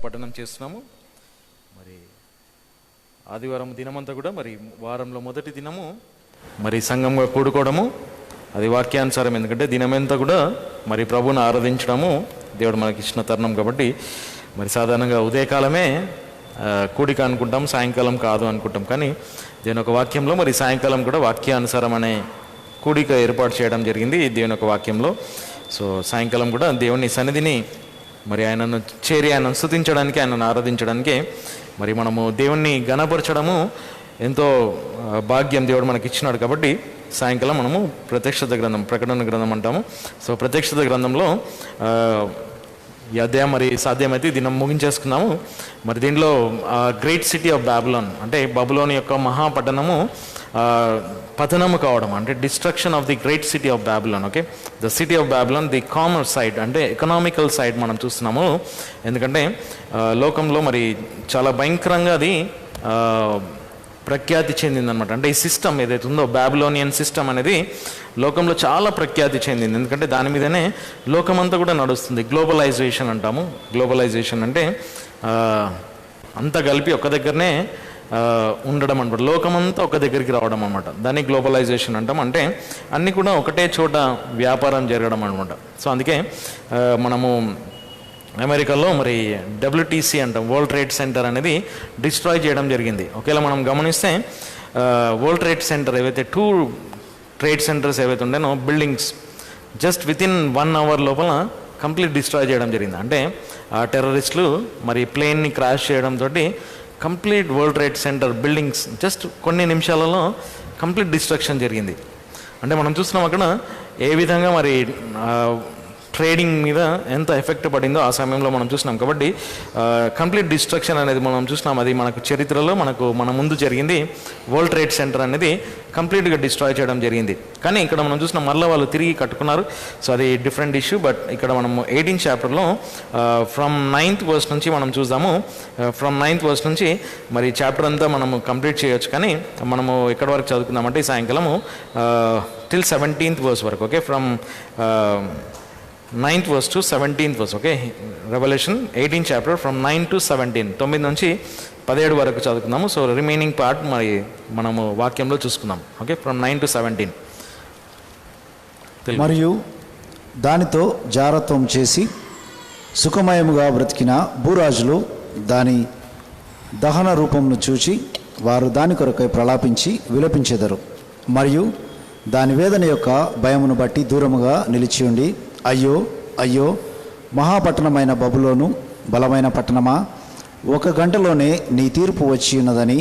పఠనం చేస్తున్నాము. మరి ఆదివారం దినమంతా కూడా మరి వారంలో మొదటి దినము మరి సంఘంగా కూడుకోవడము, అది వాక్యానుసారం. ఎందుకంటే దినమంతా కూడా మరి ప్రభువుని ఆరాధించడము దేవుడు మనకి ఇచ్చిన తరుణం కాబట్టి మరి సాధారణంగా ఉదయకాలమే కూడిక అనుకుంటాం, సాయంకాలం కాదు అనుకుంటాం. కానీ దేవుని ఒక వాక్యంలో మరి సాయంకాలం కూడా వాక్యానుసారం అనే కూడిక ఏర్పాటు చేయడం జరిగింది దేవుని ఒక వాక్యంలో. సో సాయంకాలం కూడా దేవుని సన్నిధిని మరి ఆయనను చేరి ఆయనను స్తుతించడానికి, ఆయనను ఆరాధించడానికి మరి మనము దేవుణ్ణి ఘనపరచడము ఎంతో భాగ్యం దేవుడు మనకి ఇచ్చినాడు. కాబట్టి సాయంకాలం మనము ప్రత్యక్షత గ్రంథం, ప్రకటన గ్రంథం అంటాము. సో ప్రత్యక్షత గ్రంథంలో ఈ అధ్యాయం మరి సాధ్యమైతే దినం ముగించేసుకున్నాము. మరి దీనిలో గ్రేట్ సిటీ ఆఫ్ బాబులోన్ అంటే బబులోన్ యొక్క మహాపట్టణము పతనము కావడం, అంటే destruction of the great city of బాబులోన్. Okay, the city of బాబులోన్, the commerce side అంటే ఎకనామికల్ సైడ్ మనం చూస్తున్నాము. ఎందుకంటే లోకంలో మరి చాలా భయంకరంగా అది ప్రఖ్యాతి చెందిందనమాట. అంటే ఈ సిస్టమ్ ఏదైతే ఉందో బాబిలోనియన్ సిస్టమ్ అనేది లోకంలో చాలా ప్రఖ్యాతి చెందింది. ఎందుకంటే దాని మీదనే లోకమంతా కూడా నడుస్తుంది. గ్లోబలైజేషన్ అంటాము. గ్లోబలైజేషన్ అంటే అంతా కలిపి ఒక దగ్గరనే ఉండడం అనమాట. లోకమంతా ఒక దగ్గరికి రావడం అనమాట. దాన్ని గ్లోబలైజేషన్ అంటాం. అంటే అన్నీ కూడా ఒకటే చోట వ్యాపారం జరగడం అనమాట. సో అందుకే మనము అమెరికాలో మరి WTC అంటాం, వరల్డ్ ట్రేడ్ సెంటర్ అనేది డిస్ట్రాయ్ చేయడం జరిగింది. ఒకవేళ మనం గమనిస్తే వరల్డ్ ట్రేడ్ సెంటర్ ఏవైతే 2 ట్రేడ్ సెంటర్స్ ఏవైతే ఉండేనో బిల్డింగ్స్ జస్ట్ వితిన్ 1 అవర్ లోపల కంప్లీట్ డిస్ట్రాయ్ చేయడం జరిగింది. అంటే ఆ టెర్రరిస్టులు మరి ప్లేన్ని క్రాష్ చేయడంతో complete world trade centre buildings just కొన్ని నిమిషాలలో కంప్లీట్ డిస్ట్రక్షన్ జరిగింది. అంటే మనం చూస్తున్నాం అక్కడ ఏ విధంగా మరి ట్రేడింగ్ మీద ఎంత ఎఫెక్ట్ పడిందో ఆ సమయంలో మనం చూసినాం. కాబట్టి కంప్లీట్ డిస్ట్రక్షన్ అనేది మనం చూసినాం. అది మనకు చరిత్రలో మన ముందు జరిగింది. వరల్డ్ ట్రేడ్ సెంటర్ అనేది కంప్లీట్గా డిస్ట్రాయ్ చేయడం జరిగింది. కానీ ఇక్కడ మనం చూసినాం మళ్ళీ వాళ్ళు తిరిగి కట్టుకున్నారు. సో అది డిఫరెంట్ ఇష్యూ. బట్ ఇక్కడ మనము 18th చాప్టర్లో ఫ్రమ్ 9th verse నుంచి మనం చూద్దాము. ఫ్రమ్ 9th verse నుంచి మరి చాప్టర్ అంతా మనము కంప్లీట్ చేయొచ్చు. కానీ మనము ఎక్కడి వరకు చదువుకుందామంటే ఈ సాయంకాలము టిల్ 17th verse వరకు. Okay, from 9th verse to 17th verse. Okay, revolution 18th chapter from 9 to 17, 9 నుంచి 17 వరకు చదువుకుందాము. సో రిమైనింగ్ పార్ట్ మరి మనము వాక్యంలో చూసుకుందాం. Okay, from 9 to 17. మరియు దానితో జారత్వం చేసి సుఖమయముగా బ్రతికిన భూరాజులు దాని దహన రూపమును చూచి వారు దాని కొరకై ప్రలాపించి విలపించెదరు. మరియు దాని వేదన యొక్క భయమును బట్టి దూరముగా నిలిచి ఉండి, అయ్యో అయ్యో మహాపట్టణమైన బబులోను, బలమైన పట్టణమా, 1 గంటలోనే నీ తీర్పు వచ్చి ఉన్నదని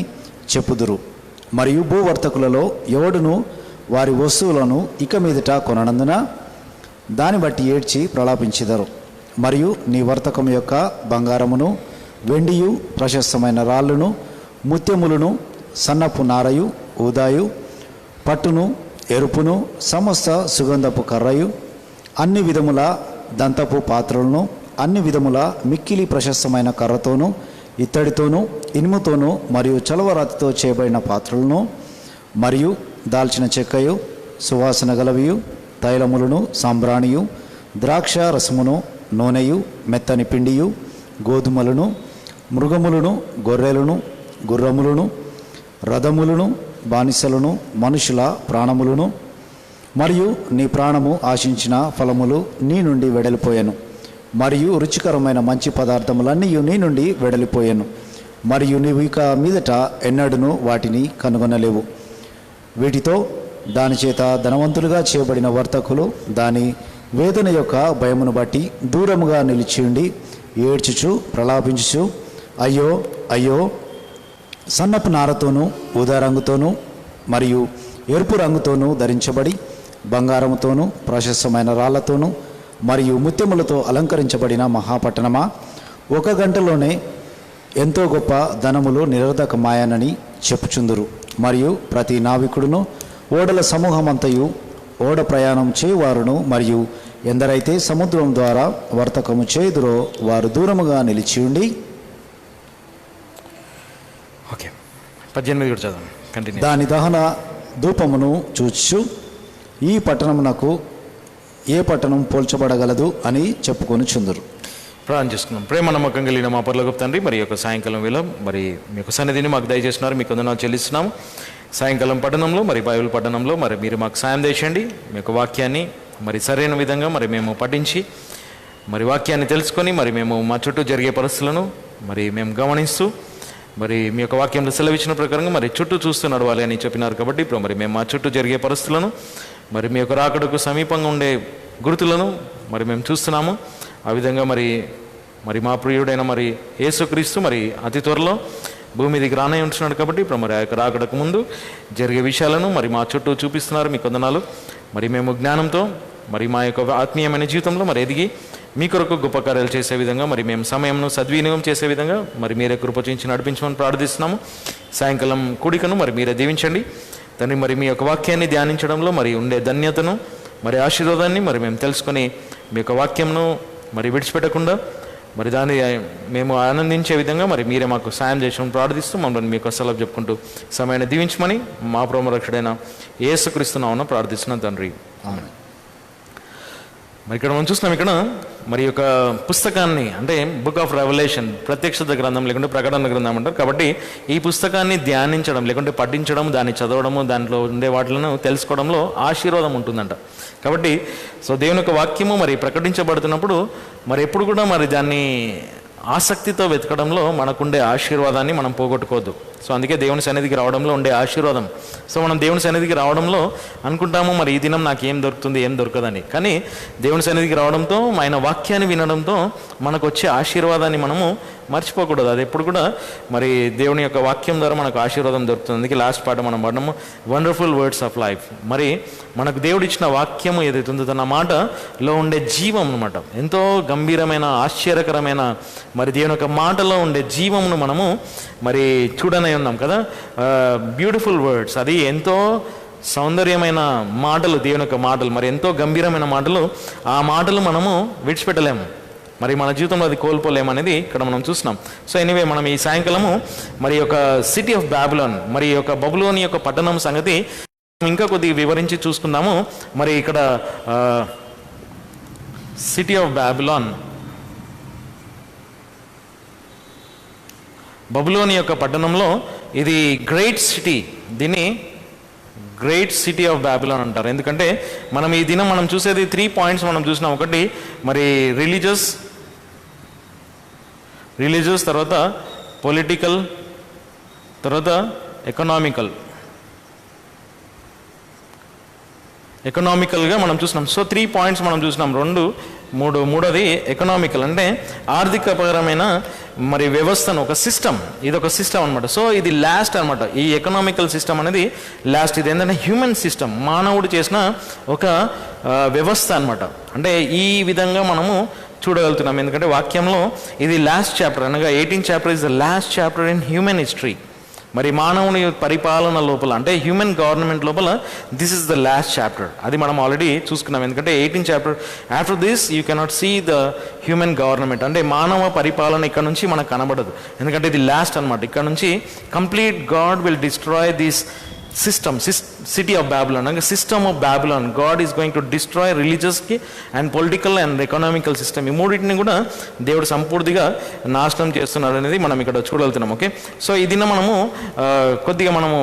చెప్పుదురు. మరియు భూవర్తకులలో ఎవడును వారి వస్తువులను ఇక మీదట కొననందున దాన్ని బట్టి ఏడ్చి ప్రలాపించెదరు. మరియు నీ వర్తకం యొక్క బంగారమును, వెండియు, ప్రశస్తమైన రాళ్ళును, ముత్యములను, సన్నపు నారయు, ఊదాయు, పట్టును, ఎరుపును, సమస్త సుగంధపు కర్రయు, అన్ని విధముల దంతపు పాత్రలను, అన్ని విధముల మిక్కిలి ప్రశస్తమైన కర్రతోనూ, ఇత్తడితోనూ, ఇనుముతోనూ మరియు చలవరాతితో చేయబడిన పాత్రలను, మరియు దాల్చిన చెక్కయు, సువాసన గలవియు, తైలములను, సాంబ్రాణియు, ద్రాక్ష రసమును, నూనెయు, మెత్తని పిండియు, గోధుమలను, మృగములను, గొర్రెలను, గుర్రములను, రథములను, బానిసలను, మనుషుల ప్రాణములను, మరియు నీ ప్రాణము ఆశించిన ఫలములు నీ నుండి వెడలిపోయాను. మరియు రుచికరమైన మంచి పదార్థములన్నీ నీ నుండి వెడలిపోయాను. మరియు నీవు ఇక మీదట ఎన్నడూను వాటిని కనుగొనలేవు. వీటితో దాని చేత ధనవంతులుగా చేయబడిన వర్తకులు దాని వేదన యొక్క భయమును బట్టి దూరముగా నిలిచి ఉండి ఏడ్చుచు ప్రలాపించుచు, అయ్యో అయ్యో, సన్నపు నారతోనూ, ఊదా రంగుతోనూ మరియు ఎరుపు రంగుతోనూ ధరించబడి, బంగారముతోనూ, ప్రశస్తమైన రాళ్లతోనూ మరియు ముత్యములతో అలంకరించబడిన మహాపట్టణమా, 1 గంటలోనే ఎంతో గొప్ప ధనములు నిరర్ధకమాయనని చెప్పుచుందురు. మరియు ప్రతి నావికుడును, ఓడల సమూహమంతయు, ఓడ ప్రయాణం చేయువారును, మరియు ఎందరైతే సముద్రం ద్వారా వర్తకము చేయుదురో వారు దూరముగా నిలిచి ఉండి. ఓకే, 18 కూడా చదవండి, కంటిన్యూ. దాని దహన ధూపమును చూచు ఈ పట్టణమునకు ఏ పట్టణం పోల్చబడగలదు అని చెప్పుకొని చుందురు. ప్రార్థన చేసుకున్నాం. ప్రేమ నమ్మకం కలిగిన మా పరలోకపు తండ్రి, మరి యొక్క సాయంకాలం వేళ మరి మీ యొక్క సన్నిధిని మాకు దయచేస్తున్నారు, మీకు వందనాలు చెల్లిస్తున్నాము. సాయంకాలం పఠనంలో మరి బైబిల్ పఠనంలో మరి మీరు మాకు సాయం చేయండి. మీ యొక్క వాక్యాన్ని మరి సరైన విధంగా మరి మేము పఠించి మరి వాక్యాన్ని తెలుసుకొని మరి మేము మా చుట్టూ జరిగే పరిస్థితులను మరి మేము గమనిస్తూ మరి మీ యొక్క వాక్యంలో సెలవిచ్చిన ప్రకారంగా మరి చుట్టూ చూస్తూ నడవాలి అని చెప్పినారు. కాబట్టి ఇప్పుడు మరి మేము మా చుట్టూ జరిగే పరిస్థితులను మరి మీ యొక్క రాకడకు సమీపంగా ఉండే గుర్తులను మరి మేము చూస్తున్నాము. ఆ విధంగా మరి మా ప్రియుడైన మరి యేసుక్రీస్తు మరి అతి త్వరలో భూమి మీదకి రానే ఉంటున్నాడు. కాబట్టి ఇప్పుడు మరి ఆ యొక్క రాకడకు ముందు జరిగే విషయాలను మరి మా చుట్టూ చూపిస్తున్నారు. మీ వందనాలు. మరి మేము జ్ఞానంతో మరి మా యొక్క ఆత్మీయమైన జీవితంలో మరి ఎదిగి మీ కొరకు గొప్ప కార్యాలు చేసే విధంగా మరి మేము సమయంను సద్వినియోగం చేసే విధంగా మరి మీరే కృపచించి నడిపించమని ప్రార్థిస్తున్నాము. సాయంకాలం కూడికను మరి మీరే దీవించండి తండ్రి. మరి మీ యొక్క వాక్యాన్ని ధ్యానించడంలో మరి ఉండే ధన్యతను మరి ఆశీర్వాదాన్ని మరి మేము తెలుసుకొని మీ యొక్క వాక్యంను మరి విడిచిపెట్టకుండా మరి దాన్ని మేము ఆనందించే విధంగా మరి మీరే మాకు సాయం చేసామని ప్రార్థిస్తూ మమ్మల్ని మీకు సెలవు చెప్పుకుంటూ సమయాన్ని దీవించమని మా ప్రేమరక్షుడైన యేసుక్రీస్తు నామమున ప్రార్థిస్తున్నాం తండ్రి. ఆమేన్. మరి ఇక్కడ మనం చూస్తున్నాం, ఇక్కడ మరి యొక్క పుస్తకాన్ని అంటే బుక్ ఆఫ్ రెవల్యూషన్, ప్రత్యక్షత గ్రంథం లేకుంటే ప్రకటన గ్రంథం అంటారు. కాబట్టి ఈ పుస్తకాన్ని ధ్యానించడం లేకుంటే పఠించడం, దాన్ని చదవడము, దాంట్లో ఉండే వాటిలను తెలుసుకోవడంలో ఆశీర్వాదం ఉంటుందంట. కాబట్టి దేవుని యొక్క వాక్యము మరి ప్రకటించబడుతున్నప్పుడు మరి ఎప్పుడు కూడా మరి దాన్ని ఆసక్తితో వెతకడంలో మనకుండే ఆశీర్వాదాన్ని మనం పోగొట్టుకోవద్దు. అందుకే దేవుని సన్నిధికి రావడంలో ఉండే ఆశీర్వాదం. మనం దేవుని సన్నిధికి రావడంలో అనుకుంటాము మరి ఈ దినం నాకు ఏం దొరుకుతుంది, ఏం దొరకదని. కానీ దేవుని సన్నిధికి రావడంతో ఆయన వాక్యాన్ని వినడంతో మనకు వచ్చే ఆశీర్వాదాన్ని మనము మర్చిపోకూడదు. అది ఎప్పుడు కూడా మరి దేవుని యొక్క వాక్యం ద్వారా మనకు ఆశీర్వాదం దొరుకుతుంది. అందుకే లాస్ట్ పాట మనం పడము వండర్ఫుల్ వర్డ్స్ ఆఫ్ లైఫ్. మరి మనకు దేవుడు ఇచ్చిన వాక్యము ఏదైతే ఉందో తన మాటలో ఉండే జీవం అనమాట, ఎంతో గంభీరమైన ఆశ్చర్యకరమైన మరి దేవుని యొక్క మాటలో ఉండే జీవమును మనము మరి చూడనే ఉన్నాం కదా. బ్యూటిఫుల్ వర్డ్స్, అది ఎంతో సౌందర్యమైన మాటలు, దేవుని యొక్క మాటలు మరి ఎంతో గంభీరమైన మాటలు. ఆ మాటలు మనము విడిచిపెట్టలేము, మరి మన జీవితంలో అది కోల్పోలేమనేది ఇక్కడ మనం చూస్తున్నాం. ఎనీవే మనం ఈ సాయంకాలము మరి యొక్క సిటీ ఆఫ్ బాబిలోన్, మరి యొక్క బబులోని యొక్క పట్టణం సంగతి ఇంకా కొద్దిగా వివరించి చూసుకుందాము. మరి ఇక్కడ సిటీ ఆఫ్ బాబిలోన్, బబులోని యొక్క పట్టణంలో ఇది గ్రేట్ సిటీ, దీన్ని గ్రేట్ సిటీ ఆఫ్ బాబిలోన్ అంటారు. ఎందుకంటే మనం ఈ దినం మనం చూసేది 3 పాయింట్స్ మనం చూసినాం. ఒకటి మరి రిలీజియస్, తర్వాత పొలిటికల్, తర్వాత ఎకనామికల్గా మనం చూసినాం. 3 పాయింట్స్ మనం చూసినాం. మూడోది ఎకనామికల్, అంటే ఆర్థికపరమైన మరి వ్యవస్థను, ఒక సిస్టమ్, ఇది ఒక సిస్టమ్ అనమాట. ఇది లాస్ట్ అనమాట. ఈ ఎకనామికల్ సిస్టమ్ అనేది లాస్ట్. ఇది ఏంటంటే హ్యూమన్ సిస్టమ్, మానవుడు చేసిన ఒక వ్యవస్థ అనమాట. అంటే ఈ విధంగా మనము చూడగలుగుతున్నాం. ఎందుకంటే వాక్యంలో ఇది లాస్ట్ చాప్టర్, అనగా 18th chapter is the last chapter in human history. మరి మానవుని పరిపాలన లోపల, అంటే హ్యూమన్ గవర్నమెంట్ లోపల this is the last chapter. అది మనం ఆల్రెడీ చూసుకున్నాం. ఎందుకంటే 18th chapter after this you cannot see the human government, అంటే మానవ పరిపాలన ఇక్కడ నుంచి మనకు కనబడదు. ఎందుకంటే ఇది లాస్ట్ అనమాట. ఇక్కడ నుంచి complete God will destroy this system, city of Babylon, అంటే system of Babylon. God is going to destroy రిలీజియస్కి and political and economical system. ఈ మూడింటిని కూడా దేవుడు సంపూర్తిగా నాశనం చేస్తున్నాడు అనేది మనం ఇక్కడ చూడగలుగుతున్నాం. ఓకే, ఇది మనము కొద్దిగా మనము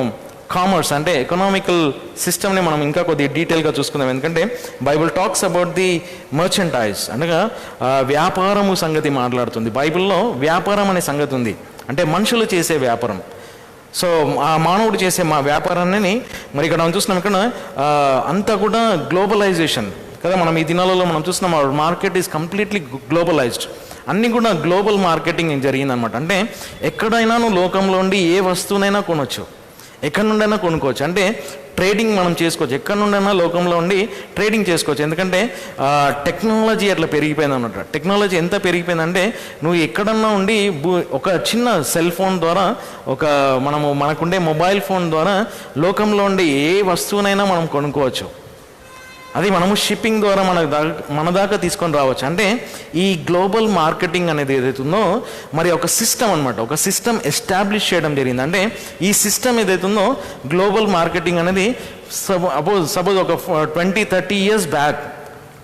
కామర్స్ అంటే ఎకనామికల్ సిస్టమ్ని మనం ఇంకా కొద్దిగా డీటెయిల్గా చూసుకుందాం. ఎందుకంటే Bible talks about the merchandise, అనగా వ్యాపారము సంగతి మాట్లాడుతుంది. బైబిల్లో వ్యాపారం అనే సంగతి ఉంది, అంటే మనుషులు చేసే వ్యాపారం. ఆ మానవుడు చేసే మా వ్యాపారాన్ని మరి ఇక్కడ మనం చూస్తున్నాం. ఇక్కడ అంతా కూడా గ్లోబలైజేషన్ కదా. మనం ఈ దినాలలో మనం చూస్తున్నాం, మార్కెట్ ఈజ్ కంప్లీట్లీ గ్లోబలైజ్డ్. అన్నీ కూడా గ్లోబల్ మార్కెటింగ్ జరిగిందనమాట. అంటే ఎక్కడైనా నువ్వు లోకంలో ఉండి ఏ వస్తువునైనా కొనవచ్చు, ఎక్కడి నుండైనా కొనుక్కోవచ్చు. అంటే ట్రేడింగ్ మనం చేసుకోవచ్చు, ఎక్కడి నుండైనా లోకంలో ఉండి ట్రేడింగ్ చేసుకోవచ్చు. ఎందుకంటే టెక్నాలజీ అట్లా పెరిగిపోయింది అన్నమాట. టెక్నాలజీ ఎంత పెరిగిపోయిందంటే నువ్వు ఎక్కడన్నా ఉండి ఒక చిన్న సెల్ ఫోన్ ద్వారా, మనకుండే మొబైల్ ఫోన్ ద్వారా లోకంలో ఉండి ఏ వస్తువునైనా మనం కొనుక్కోవచ్చు. అది మనము షిప్పింగ్ ద్వారా మన దాకా తీసుకొని రావచ్చు. అంటే ఈ గ్లోబల్ మార్కెటింగ్ అనేది ఏదైతుందో మరి ఒక సిస్టమ్ అనమాట, ఒక సిస్టమ్ ఎస్టాబ్లిష్ చేయడం జరిగింది. అంటే ఈ సిస్టమ్ ఏదైతుందో గ్లోబల్ మార్కెటింగ్ అనేది సపోజ్ ఒక 20-30 years బ్యాక్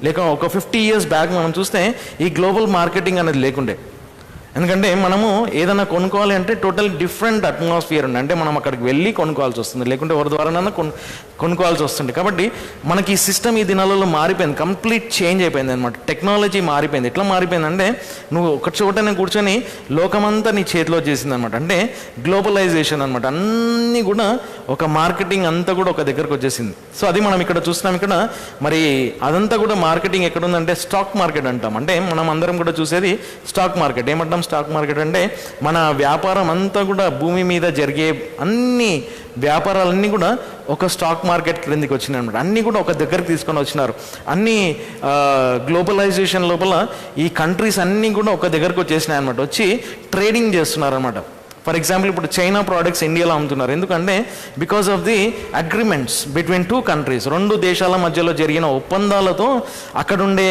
లేక ఒక 50 years బ్యాక్ మనం చూస్తే ఈ గ్లోబల్ మార్కెటింగ్ అనేది లేకుండే. ఎందుకంటే మనము ఏదైనా కొనుక్కోవాలి అంటే టోటల్ డిఫరెంట్ అట్మాస్ఫియర్ ఉంది. అంటే మనం అక్కడికి వెళ్ళి కొనుక్కోవాల్సి వస్తుంది, లేకుంటే ఎవరి ద్వారానైనా కొనుక్కోవాల్సి వస్తుంది. కాబట్టి మనకి ఈ సిస్టమ్ ఈ దినాలలో మారిపోయింది, కంప్లీట్ చేంజ్ అయిపోయింది అనమాట. టెక్నాలజీ మారిపోయింది. ఎట్లా మారిపోయిందంటే నువ్వు ఒక చోటనే కూర్చొని లోకమంతా నీ చేతిలో చేసింది అనమాట. అంటే గ్లోబలైజేషన్ అనమాట. అన్నీ కూడా ఒక మార్కెటింగ్ అంతా కూడా ఒక దగ్గరకు వచ్చేసింది. సో అది మనం ఇక్కడ చూస్తున్నాం. ఇక్కడ మరి అదంతా కూడా మార్కెటింగ్ ఎక్కడ ఉందంటే స్టాక్ మార్కెట్ అంటాం. అంటే మనం అందరం కూడా చూసేది స్టాక్ మార్కెట్. ఏమంటాం స్టాక్ మార్కెట్ అంటే మన వ్యాపారం అంతా కూడా భూమి మీద జరిగే అన్ని వ్యాపారాలన్నీ కూడా ఒక స్టాక్ మార్కెట్ క్రిందికి వచ్చినాయి అనమాట. అన్నీ కూడా ఒక దగ్గరికి తీసుకొని వచ్చినారు. అన్ని గ్లోబలైజేషన్ లోపల ఈ కంట్రీస్ అన్నీ కూడా ఒక దగ్గరకు వచ్చేసినాయి అనమాట. వచ్చి ట్రేడింగ్ చేస్తున్నారు అనమాట. ఫర్ ఎగ్జాంపుల్ ఇప్పుడు చైనా ప్రోడక్ట్స్ ఇండియాలో అమ్ముతున్నారు. ఎందుకంటే because of the agreements between 2 countries, 2 దేశాల మధ్యలో జరిగిన ఒప్పందాలతో అక్కడుండే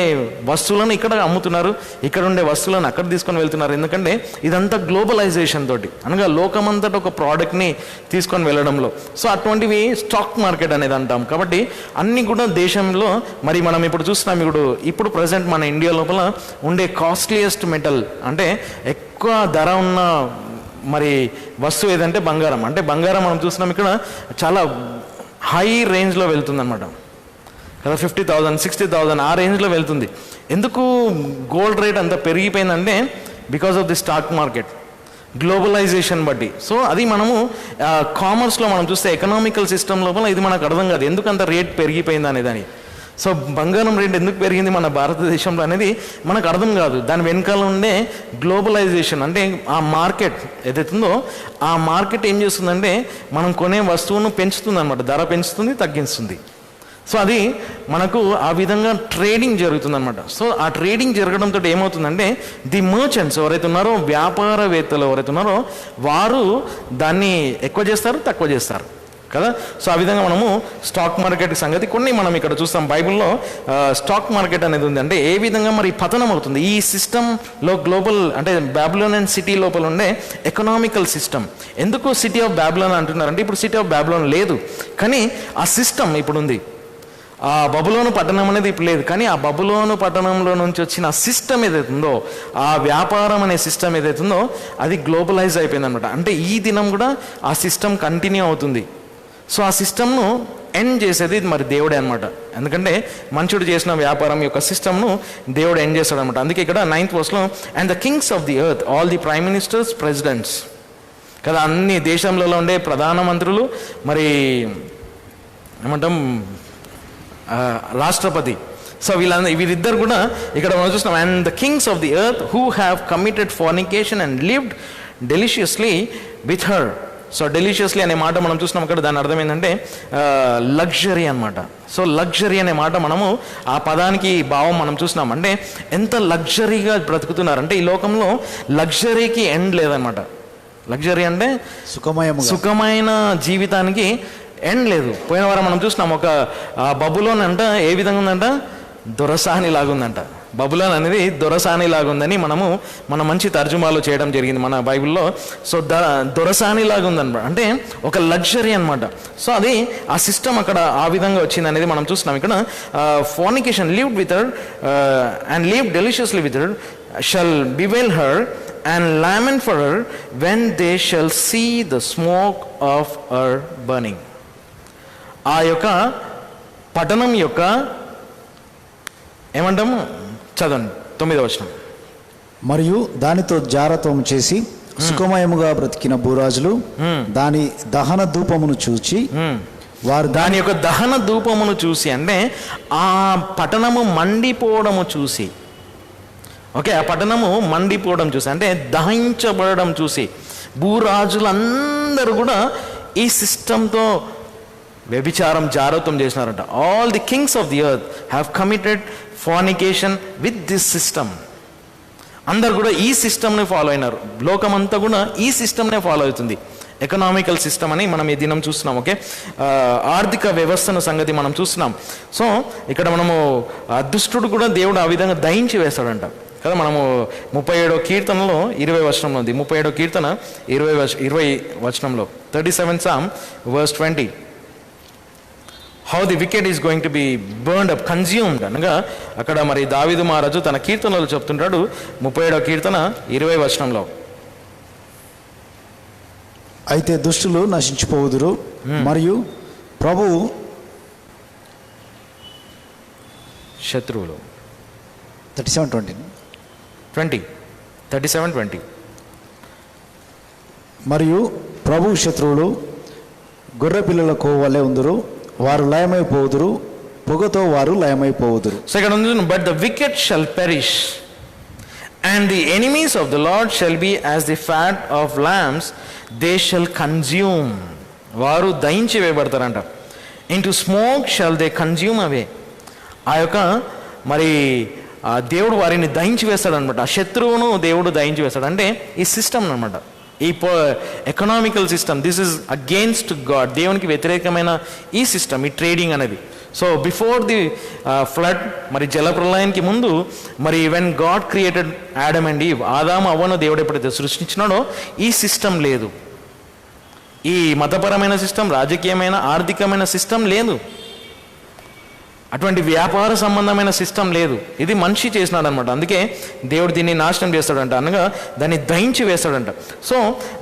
వస్తువులను ఇక్కడ అమ్ముతున్నారు, ఇక్కడ ఉండే వస్తువులను అక్కడ తీసుకొని వెళ్తున్నారు. ఎందుకంటే ఇదంతా గ్లోబలైజేషన్ తోటి, అనగా లోకమంతటా ఒక ప్రోడక్ట్ని తీసుకొని వెళ్ళడంలో. సో అటువంటివి స్టాక్ మార్కెట్ అనేది అంటాం. కాబట్టి అన్నీ కూడా దేశంలో మరి మనం ఇప్పుడు చూస్తున్నాం. ఇప్పుడు ప్రజెంట్ మన ఇండియా లోపల ఉండే కాస్ట్లీయెస్ట్ మెటల్ అంటే ఎక్కువ ధర ఉన్న మరి వస్తువు ఏదంటే బంగారం. అంటే బంగారం మనం చూస్తున్నాం ఇక్కడ చాలా హై రేంజ్లో వెళ్తుంది అనమాట కదా. 50,000, 60,000 ఆ రేంజ్లో వెళ్తుంది. ఎందుకు గోల్డ్ రేట్ అంత పెరిగిపోయిందంటే because of the stock market globalization బట్టి. సో అది మనము కామర్స్లో మనం చూస్తే ఎకనామికల్ సిస్టమ్ లోపల ఇది మనకు అర్థం కాదు ఎందుకు అంత రేట్ పెరిగిపోయింది అనేదాన్ని. సో బంగారం రేట్ ఎందుకు పెరిగింది మన భారతదేశంలో అనేది మనకు అర్థం కాదు. దాని వెనకాల ఉండే గ్లోబలైజేషన్ అంటే ఆ మార్కెట్ ఏదైతుందో ఆ మార్కెట్ ఏం చేస్తుందంటే మనం కొనే వస్తువును పెంచుతుంది అనమాట. ధర పెంచుతుంది, తగ్గిస్తుంది. సో అది మనకు ఆ విధంగా ట్రేడింగ్ జరుగుతుంది అనమాట. సో ఆ ట్రేడింగ్ జరగడంతో ఏమవుతుందంటే ది మర్చెంట్స్ ఎవరైతే ఉన్నారో, వ్యాపారవేత్తలు ఎవరైతే ఉన్నారో వారు దాన్ని ఎక్కువ చేస్తారు, తక్కువ చేస్తారు కదా. సో ఆ విధంగా మనము స్టాక్ మార్కెట్ సంగతి కొన్ని మనం ఇక్కడ చూస్తాం. బైబిల్లో స్టాక్ మార్కెట్ అనేది ఉంది. అంటే ఏ విధంగా మరి పతనం అవుతుంది ఈ సిస్టంలో, గ్లోబల్ అంటే బాబిలోనియన్ సిటీ లోపల ఉండే ఎకనామికల్ సిస్టమ్. ఎందుకు సిటీ ఆఫ్ బాబిలోన్ అంటున్నారంటే ఇప్పుడు సిటీ ఆఫ్ బాబిలోన్ లేదు, కానీ ఆ సిస్టమ్ ఇప్పుడు ఉంది. ఆ బబులోను పట్టణం అనేది ఇప్పుడు లేదు, కానీ ఆ బబులోను పట్టణంలో నుంచి వచ్చిన సిస్టమ్ ఏదైతుందో, ఆ వ్యాపారం అనే సిస్టమ్ ఏదైతుందో అది గ్లోబలైజ్ అయిపోయింది అనమాట. అంటే ఈ దినం కూడా ఆ సిస్టమ్ కంటిన్యూ అవుతుంది. సో ఆ సిస్టమ్ను ఎండ్ చేసేది మరి దేవుడే అనమాట. ఎందుకంటే మనుషుడు చేసిన వ్యాపారం యొక్క సిస్టమ్ను దేవుడు ఎండ్ చేస్తాడు అనమాట. అందుకే ఇక్కడ 9th verseలో and the kings of the earth, all the prime ministers, presidents కదా, అన్ని దేశంలో ఉండే ప్రధానమంత్రులు, మరి ఏమంటాం రాష్ట్రపతి. సో వీరిద్దరు కూడా ఇక్కడ మనం చూస్తున్నాం. And the kings of the earth who have committed fornication and lived deliciously with her. So డెలిషియస్లీ అనే మాట మనం చూస్తున్నాం అక్కడ. దాని అర్థం ఏంటంటే లగ్జరీ అనమాట. సో లగ్జరీ అనే మాట మనము ఆ పదానికి భావం మనం చూస్తున్నాం. అంటే ఎంత లగ్జరీగా బ్రతుకుతున్నారంటే ఈ లోకంలో లగ్జరీకి ఎండ్ లేదనమాట. లగ్జరీ అంటే సుఖమైన జీవితానికి ఎండ్ లేదు. పోయిన వారం మనం చూసినాం ఒక బబులోన్ అంట ఏ విధంగా ఉందంట, దొరసాని లాగుందంట. బబులోన్ అనేది దొరసాని లాగుందని మన మంచి తర్జుమాలో చేయడం జరిగింది మన బైబిల్లో. సో దొరసాని లాగుందనమాట, అంటే ఒక లగ్జరీ అనమాట. సో అది ఆ సిస్టమ్ అక్కడ ఆ విధంగా వచ్చింది అనేది మనం చూస్తున్నాం ఇక్కడ. Fornication lived with her and lived deliciously with her shall bewail her and lament for her when they shall see the smoke of her burning. ఆ యొక్క పట్టణం యొక్క ఏమంటాము చదవండి 9వ వచనం. మరియు దానితో జారత్వం చేసి సుఖమయముగా బ్రతికిన భూరాజులు దాని దహన ధూపమును చూచి వారు దాని యొక్క దహన ధూపమును చూసి అంటే ఆ పట్టణము మండిపోవడము చూసి, ఓకే, ఆ పట్టణము మండిపోవడం చూసి అంటే దహించబడడం చూసి భూరాజులందరూ కూడా ఈ సిస్టంతో వ్యభిచారం జారత్వం చేసినారంట. All the kings of the earth have committed fornication with this system. అందరు కూడా ఈ సిస్టమ్ని ఫాలో అయినారు. లోకమంతా కూడా ఈ సిస్టమ్నే ఫాలో అవుతుంది. ఎకనామికల్ సిస్టమ్ అని మనం ఈ దినం చూస్తున్నాం. ఓకే, ఆర్థిక వ్యవస్థను సంగతి మనం చూస్తున్నాం. సో ఇక్కడ మనము దుష్టుడు కూడా దేవుడు ఆ విధంగా దహించి వేస్తాడంట కదా. మనము 37వ కీర్తనలో 20వ వచనంలో ఉంది. 37వ కీర్తన 20వ వచనంలో 37 Psalm verse 20. How the wicket is going to be burned up, consumed అనగా అక్కడ మరి దావీదు మహారాజు తన కీర్తనలో చెప్తుంటాడు 37వ కీర్తన 20వ వచనంలో. అయితే దుష్టులు నశించిపోవుదురు, మరియు ప్రభువు శత్రువులు 37:20 20 మరియు ప్రభు శత్రువులు గొర్రె పిల్లల కోవలే ఉందురు, వారు లయమైపోవుదురు, పొగతో వారు లయమైపోవుదురు. సో ఇక్కడ ఉంది, but the wicked shall perish and the enemies of the lord shall be as the fat of lambs, they shall consume. వారు దహించి వేయబడతారంట. Into smoke shall they consume away. ఆ యొక్క మరి ఆ దేవుడు వారిని దహించి వేస్తాడు అనమాట. ఆ శత్రువును దేవుడు దహించి వేస్తాడు. అంటే ఈ సిస్టమ్ అనమాట, ఈ economical system. This is against God, దేవునికి వ్యతిరేకమైన ఈ సిస్టమ్, ఈ ట్రేడింగ్ అనేది. సో బిఫోర్ ది ఫ్లడ్, మరి జలప్రలయానికి ముందు, మరి when God created Adam and Eve, ఆదాము అవ్వను దేవుడు ఎప్పుడైతే సృష్టించినాడో ఈ సిస్టమ్ లేదు. ఈ మతపరమైన సిస్టమ్, రాజకీయమైన ఆర్థికమైన సిస్టమ్ లేదు, అటువంటి వ్యాపార సంబంధమైన సిస్టమ్ లేదు. ఇది మనిషి చేసినాడు అనమాట. అందుకే దేవుడు దీన్ని నాశనం చేస్తాడంట, అనగా దాన్ని దహించి వేస్తాడంట. సో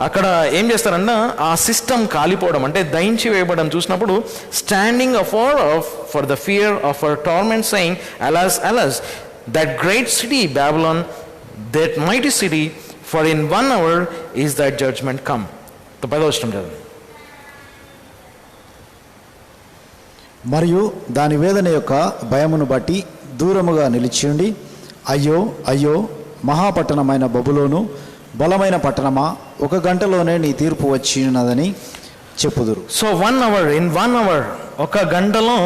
అక్కడ ఏం చేస్తారంట, ఆ సిస్టమ్ కాలిపోవడం అంటే దహించి వేయబడడం చూసినప్పుడు, standing for the fear of our torment saying, alas alas that great city Babylon, that mighty city, for in 1 hour is that judgement come. 10వ వచనం చదువు. మరియు దాని వేదన యొక్క భయమును బట్టి దూరముగా నిలిచియుండి, అయ్యో అయ్యో మహాపట్టణమైన బబులోను, బలమైన పట్టణమా, 1 గంటలోనే నీ తీర్పు వచ్చినదని చెప్పుదురు. సో 1 hour, ఇన్ 1 hour, 1 గంటలో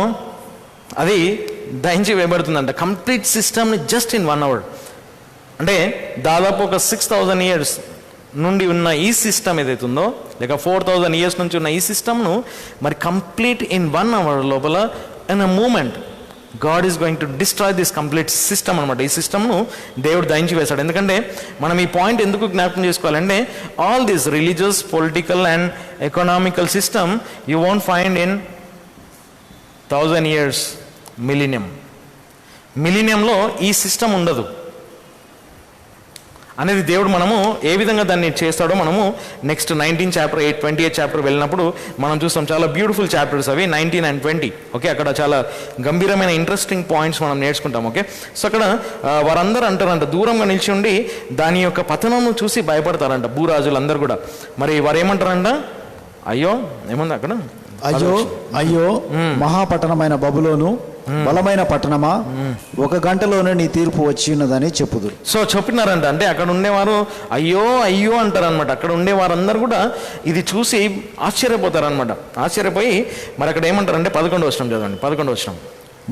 అది దహించి వేయబడుతుందంట. కంప్లీట్ సిస్టమ్ని జస్ట్ ఇన్ 1 hour. అంటే దాదాపు ఒక 6000 years నుండి ఉన్న ఈ సిస్టమ్ ఏదైతుందో, లేక 4000 years నుంచి ఉన్న ఈ సిస్టమ్ను మరి కంప్లీట్ ఇన్ 1 hour లోపల, in a moment, God is going to destroy this complete system అనమాట. ఈ సిస్టమ్ను దేవుడు దహించి వేశాడు. ఎందుకంటే మనం ఈ పాయింట్ ఎందుకు జ్ఞాపకం చేసుకోవాలంటే, all this religious, political and economical system you won't find in 1000 years మిలీనియంలో ఈ సిస్టమ్ ఉండదు అనేది దేవుడు మనము ఏ విధంగా దాన్ని చేస్తాడో మనము next 19th chapter, 28th chapter వెళ్ళినప్పుడు మనం చూస్తాం. చాలా బ్యూటిఫుల్ చాప్టర్స్ అవి 19 and 20. ఓకే, అక్కడ చాలా గంభీరమైన ఇంట్రెస్టింగ్ పాయింట్స్ మనం నేర్చుకుంటాం. ఓకే, సో అక్కడ వారందరూ అంటారంట, దూరంగా నిలిచి ఉండి దాని యొక్క పతనము చూసి భయపడతారంట భూరాజులందరూ కూడా. మరి వారు ఏమంటారంట, అయ్యో ఏముంది అక్కడ, అయ్యో అయ్యో మహాపట్టణమైన బబులోను, బలమైన పట్టణమా, 1 గంటలోనే నీ తీర్పు వచ్చినదని చెప్పుదురు. సో చెప్పినారంట. అంటే అక్కడ ఉండేవారు అయ్యో అయ్యో అంటారనమాట. అక్కడ ఉండే వారందరూ కూడా ఇది చూసి ఆశ్చర్యపోతారనమాట. ఆశ్చర్యపోయి మరి అక్కడ ఏమంటారంటే 11వ వచనం చదవండి. 11వ వచనం.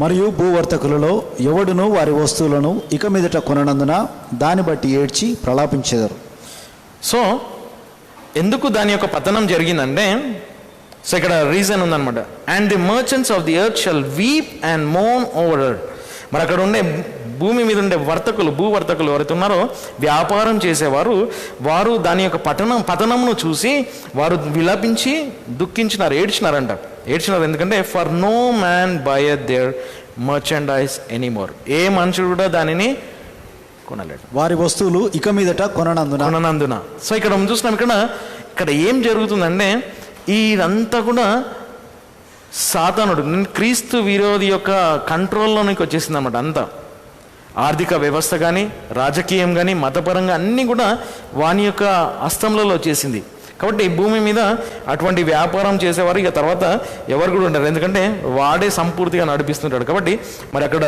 మరియు భూవర్తకులలో ఎవడును వారి వస్తువులను ఇక మీదట కొననందున దాన్ని బట్టి ఏడ్చి ప్రలాపించెదరు. సో ఎందుకు దాని యొక్క పతనం జరిగిందంటే, సో ఇక్కడ రీజన్ ఉందన్నమాట. And the merchants of the earth shall weep and మోన్ ఓవర్ ఎర్త్. మరి అక్కడ ఉండే భూమి మీద ఉండే వర్తకులు, భూవర్తకులు ఎవరైతే ఉన్నారో, వ్యాపారం చేసేవారు, వారు దాని యొక్క పతనమును చూసి వారు విలపించి దుఃఖించినారు, ఏడ్చినారంట. ఎందుకంటే for no man buyeth their merchandise anymore. ఏ మనుషుడు కూడా దానిని కొనలేడు, వారి వస్తువులు ఇక మీదట కొననందున. సో ఇక్కడ మనం చూస్తున్నాం, ఇక్కడ ఏం జరుగుతుందంటే, ఇదంతా కూడా సాతానుడు, క్రీస్తు విరోధి యొక్క కంట్రోల్లోనికి వచ్చేసింది అన్నమాట. అంతా ఆర్థిక వ్యవస్థ కానీ, రాజకీయం కానీ, మతపరంగా అన్నీ కూడా వాని యొక్క హస్తంలో వచ్చేసింది. కాబట్టి భూమి మీద అటువంటి వ్యాపారం చేసేవారు ఇక తర్వాత ఎవరు కూడా ఉంటారు, ఎందుకంటే వాడే సంపూర్తిగా నడిపిస్తుంటాడు. కాబట్టి మరి అక్కడ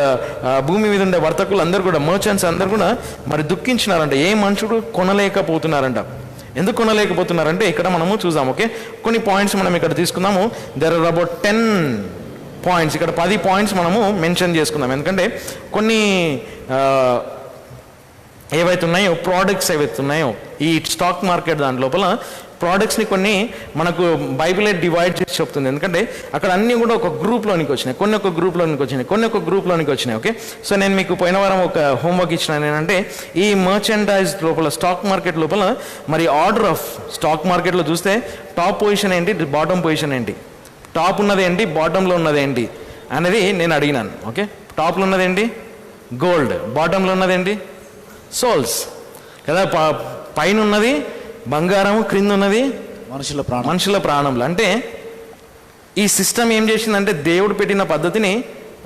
భూమి మీద ఉండే వర్తకులు అందరూ కూడా, మర్చెంట్స్ అందరూ కూడా మరి దుఃఖించినారంట. ఏ మనుషుడు కొనలేకపోతున్నారంట. ఎందుకు కొనలేకపోతున్నారంటే ఇక్కడ మనము చూద్దాం. ఓకే, కొన్ని పాయింట్స్ మనం ఇక్కడ తీసుకుందాము. There are about 10 points. ఇక్కడ 10 పాయింట్స్ మనము మెన్షన్ చేసుకుందాం. ఎందుకంటే కొన్ని ఏవైతే ఉన్నాయో, ప్రోడక్ట్స్ ఏవైతే ఉన్నాయో ఈ స్టాక్ మార్కెట్ దాని లోపల ప్రోడక్ట్స్ని కొన్ని మనకు బైబిలే డివైడ్ చేసి చెప్తుంది. ఎందుకంటే అక్కడ అన్నీ కూడా ఒక గ్రూప్లోనికి వచ్చినాయి, కొన్ని ఒక గ్రూప్లోనికి వచ్చినాయి. ఓకే, సో నేను మీకు పోయిన వారం ఒక హోంవర్క్ ఇచ్చిన ఏంటంటే, ఈ మర్చెండైజ్ లోపల, స్టాక్ మార్కెట్ లోపల మరి ఆర్డర్ ఆఫ్ స్టాక్ మార్కెట్లో చూస్తే టాప్ పొజిషన్ ఏంటి, బాటమ్ పొజిషన్ ఏంటి. టాప్ ఉన్నది ఏంటి, బాటంలో ఉన్నది ఏంటి అనేది నేను అడిగినాను. ఓకే, టాప్లో ఉన్నది ఏంటి, గోల్డ్. బాటంలో ఉన్నది ఏంటి, సోల్స్ కదా. పైన ఉన్నది బంగారము, క్రింద ఉన్నది మనుషుల ప్రాణంలో. అంటే ఈ సిస్టమ్ ఏం చేసిందంటే దేవుడు పెట్టిన పద్ధతిని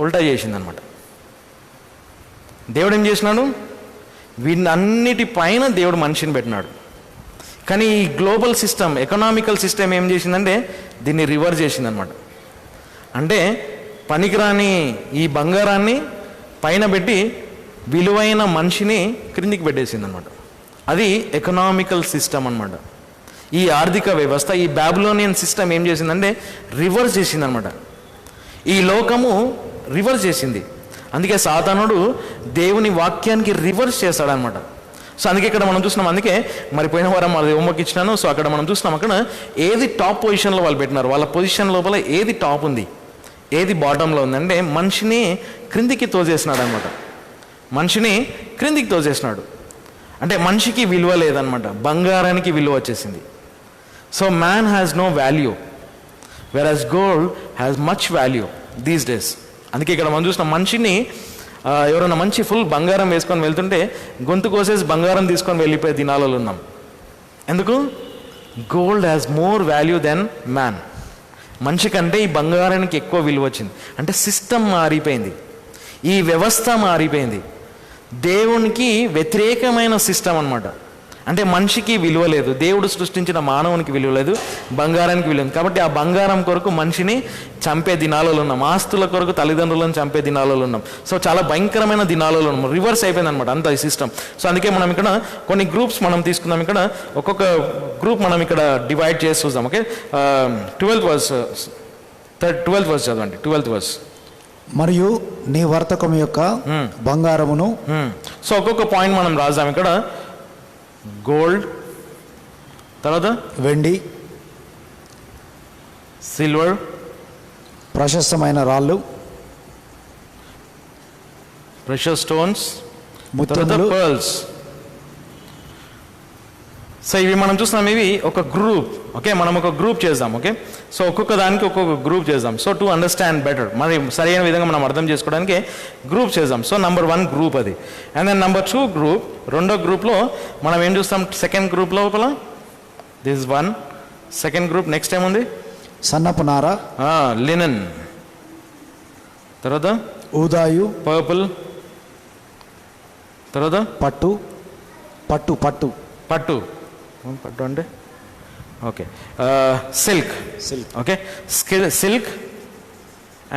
ఉల్టా చేసిందనమాట. దేవుడు ఏం చేసినాడు, వీటన్నిటి పైన దేవుడు మనిషిని పెట్టినాడు. కానీ ఈ గ్లోబల్ సిస్టమ్, ఎకనామికల్ సిస్టమ్ ఏం చేసిందంటే దీన్ని రివర్స్ చేసిందనమాట. అంటే పనికిరాని ఈ బంగారాన్ని పైన పెట్టి విలువైన మనిషిని క్రిందికి పెట్టేసిందనమాట. అది ఎకనామికల్ సిస్టమ్ అన్నమాట. ఈ ఆర్థిక వ్యవస్థ, ఈ బాబిలోనియన్ సిస్టమ్ ఏం చేసిందంటే రివర్స్ చేసిందనమాట. ఈ లోకము రివర్స్ చేసింది. అందుకే సాతానుడు దేవుని వాక్యానికి రివర్స్ చేస్తాడనమాట. సో అందుకే ఇక్కడ మనం చూస్తున్నాం. అందుకే మరి పోయిన వారం అది హోంవర్క్ ఇచ్చినాను. సో అక్కడ మనం చూస్తున్నాం, అక్కడ ఏది టాప్ పొజిషన్లో వాళ్ళు పెట్టినారు, వాళ్ళ పొజిషన్ లోపల ఏది టాప్ ఉంది, ఏది బాటంలో ఉంది అంటే మనిషిని క్రిందికి తోసేసినాడు అనమాట. మనిషిని క్రిందికి తోసేసినాడు. అంటే మనిషికి విలువ లేదనమాట, బంగారానికి విలువ వచ్చేసింది. So man has no value, whereas gold has much value these days. అందుకే ఇక్కడ మనం చూసిన మనిషిని ఎవరైనా మంచి ఫుల్ బంగారం వేసుకొని వెళ్తుంటే గొంతు కోసేసి బంగారం తీసుకొని వెళ్ళిపోయే దినాలలో ఉన్నాం. ఎందుకు? Gold has more value than man. మనిషి కంటే ఈ బంగారానికి ఎక్కువ విలువ వచ్చింది. అంటే సిస్టమ్ మారిపోయింది, ఈ వ్యవస్థ మారిపోయింది. దేవునికి వ్యతిరేకమైన సిస్టమ్ అన్నమాట. అంటే మనిషికి విలువ లేదు, దేవుడు సృష్టించిన మానవునికి విలువ లేదు, బంగారానికి విలువ లేదు. కాబట్టి ఆ బంగారం కొరకు మనిషిని చంపే దినాలలో ఉన్నాం, ఆస్తుల కొరకు తల్లిదండ్రులను చంపే దినాలలో ఉన్నాం. సో చాలా భయంకరమైన దినాలలో ఉన్నాం. రివర్స్ అయిపోయింది అనమాట అంత ఈ సిస్టమ్. సో అందుకే మనం ఇక్కడ కొన్ని గ్రూప్స్ మనం తీసుకుందాం. ఇక్కడ ఒక్కొక్క గ్రూప్ మనం ఇక్కడ డివైడ్ చేసి చూద్దాం. ఓకే, 12th వర్స్ చదవండి. 12th verse. మరియు నీ వర్తకం యొక్క బంగారమును. సో ఒక్కొక్క పాయింట్ మనం రాద్దాం. ఇక్కడ గోల్డ్, తర్వాత వెండి, సిల్వర్, ప్రశస్తమైన రాళ్ళు, ప్రెషర్ స్టోన్స్, ముత్యములు, పర్ల్స్. సో ఇవి మనం చూస్తున్నాం, ఇవి ఒక గ్రూప్. ఓకే, మనం ఒక గ్రూప్ చేద్దాం. ఓకే, సో ఒక్కొక్క దానికి ఒక్కొక్క గ్రూప్ చేద్దాం. సో టు అండర్స్టాండ్ బెటర్, మరి సరైన విధంగా మనం అర్థం చేసుకోవడానికి గ్రూప్ చేద్దాం. సో నంబర్ 1 గ్రూప్ అది. అండ్ దెన్ నంబర్ 2 గ్రూప్, రెండో గ్రూప్లో మనం ఏం చూస్తాం, సెకండ్ గ్రూప్ లోపల this is 1. Second group next ఏముంది, సన్నపు నార, లినన్, తర్వాత ఊదాయు, పర్పుల్, తర్వాత పట్టు. పట్టు పట్టు పట్టు పట్టు అంటే okay, silk. Okay, silk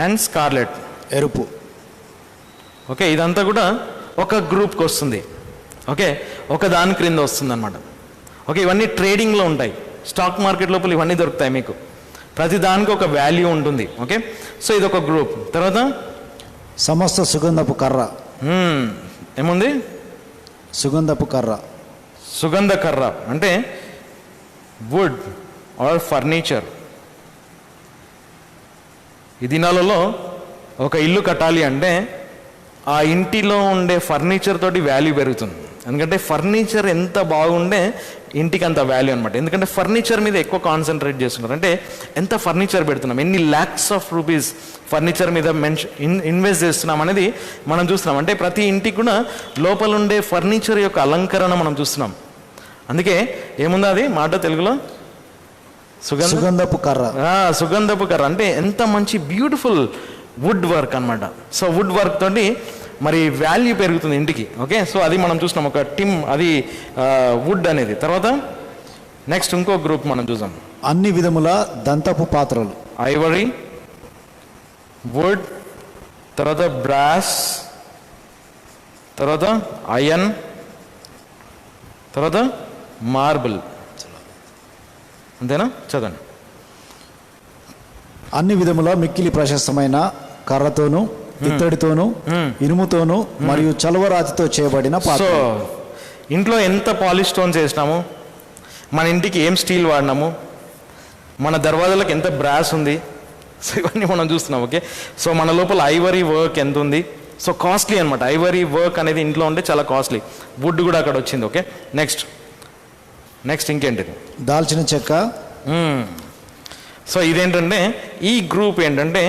and scarlet, ఎరుపు. ఓకే, ఇదంతా కూడా ఒక గ్రూప్కి వస్తుంది. ఓకే, ఒక దాని క్రింద వస్తుంది అనమాట. ఓకే, ఇవన్నీ ట్రేడింగ్లో ఉంటాయి, స్టాక్ మార్కెట్ లోపల ఇవన్నీ దొరుకుతాయి మీకు. ప్రతి దానికి ఒక వాల్యూ ఉంటుంది. ఓకే, సో ఇది ఒక గ్రూప్. తర్వాత సమస్త సుగంధపు కర్ర. ఏముంది, సుగంధపు కర్ర. సుగంధ కర్ర అంటే వుడ్ ఆర్ ఫర్నిచర్. ఈ దినాలలో ఒక ఇల్లు కట్టాలి అంటే ఆ ఇంటిలో ఉండే ఫర్నిచర్ తోటి వాల్యూ పెరుగుతుంది. ఎందుకంటే ఫర్నిచర్ ఎంత బాగుండే ఇంటికి అంత వాల్యూ అనమాట. ఎందుకంటే ఫర్నిచర్ మీద ఎక్కువ కాన్సన్ట్రేట్ చేస్తున్నారు. అంటే ఎంత ఫర్నిచర్ పెడుతున్నాం, ఎన్ని lakhs of rupees ఫర్నిచర్ మీద ఇన్వెస్ట్ చేస్తున్నాం అనేది మనం చూస్తున్నాం. అంటే ప్రతి ఇంటికి కూడా లోపల ఉండే ఫర్నిచర్ యొక్క అలంకరణ మనం చూస్తున్నాం. అందుకే ఏముందా అది మాట తెలుగులో, సుగంధపు కర్ర. సుగంధపు కర్ర అంటే ఎంత మంచి బ్యూటిఫుల్ వుడ్ వర్క్ అనమాట. సో వుడ్ వర్క్ తోటి మరి వాల్యూ పెరుగుతుంది ఇంటికి. ఓకే, సో అది మనం చూసినాం, ఒక టిమ్, అది వుడ్ అనేది. తర్వాత నెక్స్ట్ ఇంకో గ్రూప్ మనం చూసాం, అన్ని విధముల దంతపు పాత్రలు. ఐవరీ, వుడ్, తర్వాత బ్రాస్, తర్వాత ఐరన్, తర్వాత మార్బుల్. అంతేనా? చదవండి. అన్ని విధముల మిక్కిలి ప్రశస్తమైన కర్రతోను, ఇత్తడితోను, ఇనుముతోను మరియు చలవరాతితో చేయబడిన పాత్ర. సో ఇంట్లో ఎంత పాలిష్ స్టోన్స్ వేసినాము, మన ఇంటికి ఏం స్టీల్ వాడినాము, మన దర్వాజాలకు ఎంత బ్రాస్ ఉంది, సో ఇవన్నీ మనం చూస్తున్నాం. ఓకే, సో మన లోపల ఐవరీ వర్క్ ఎంత ఉంది. సో కాస్ట్లీ అనమాట. ఐవరీ వర్క్ అనేది ఇంట్లో ఉంటే చాలా కాస్ట్లీ. వుడ్ కూడా అక్కడ వచ్చింది. ఓకే, నెక్స్ట్ ఇంకేంటిది, దాల్చిన చెక్క. సో ఇదేంటంటే ఈ గ్రూప్ ఏంటంటే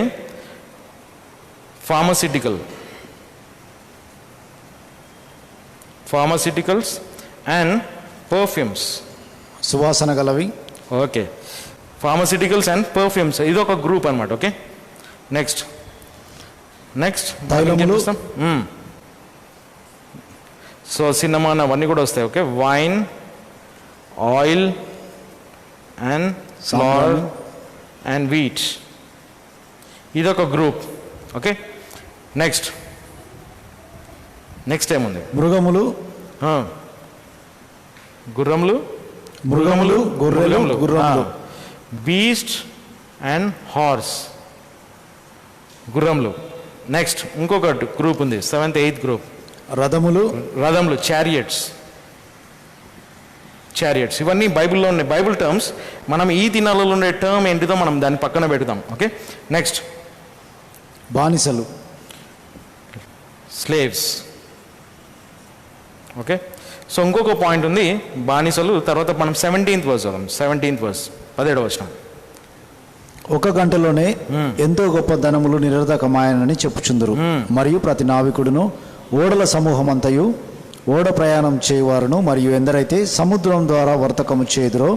ఫార్మాసిటికల్స్ అండ్ పర్ఫ్యూమ్స్. సువాసన గలవి. ఓకే, ఫార్మాసిటికల్స్ అండ్ పర్ఫ్యూమ్స్ ఇది ఒక గ్రూప్ అనమాట. ఓకే, నెక్స్ట్ తైలములు. సో సిన్నమాన్ అవన్నీ కూడా వస్తాయి. Okay, wine, oil and flower and wheat ఇది ఒక గ్రూప్. ఓకే, నెక్స్ట్ ఏముంది? మృగములు. గుర్రములు, గొర్రెలు. బీస్ట్ అండ్ హార్స్, గుర్రములు. నెక్స్ట్ ఇంకొక గ్రూప్ ఉంది, 7th 8th గ్రూప్. రథములు, చారియట్స్. ఇవన్నీ బైబిల్లో ఉన్నాయి, బైబిల్ టర్మ్స్. మనం ఈ దినాలలో ఉండే టర్మ్ ఏంటిదో మనం దాన్ని పక్కన పెడతాం. ఓకే, నెక్స్ట్ బానిసలు, స్లేవ్స్. ఓకే, సో ఇంకొక పాయింట్ ఉంది బానిసలు. తర్వాత మనం 17th వర్స్ చదుదాం. 17th వర్స్ 17వ వచనం. ఒక గంటలోనే ఎంతో గొప్ప ధనములు నిరర్ధకమాయనని చెప్పుచుందురు. మరియు ప్రతి నావికుడును ఓడల సమూహం అంతయు ఓడ ప్రయాణం చేయవారును మరియు ఎందరైతే సముద్రం ద్వారా వర్తకము చేయుదురో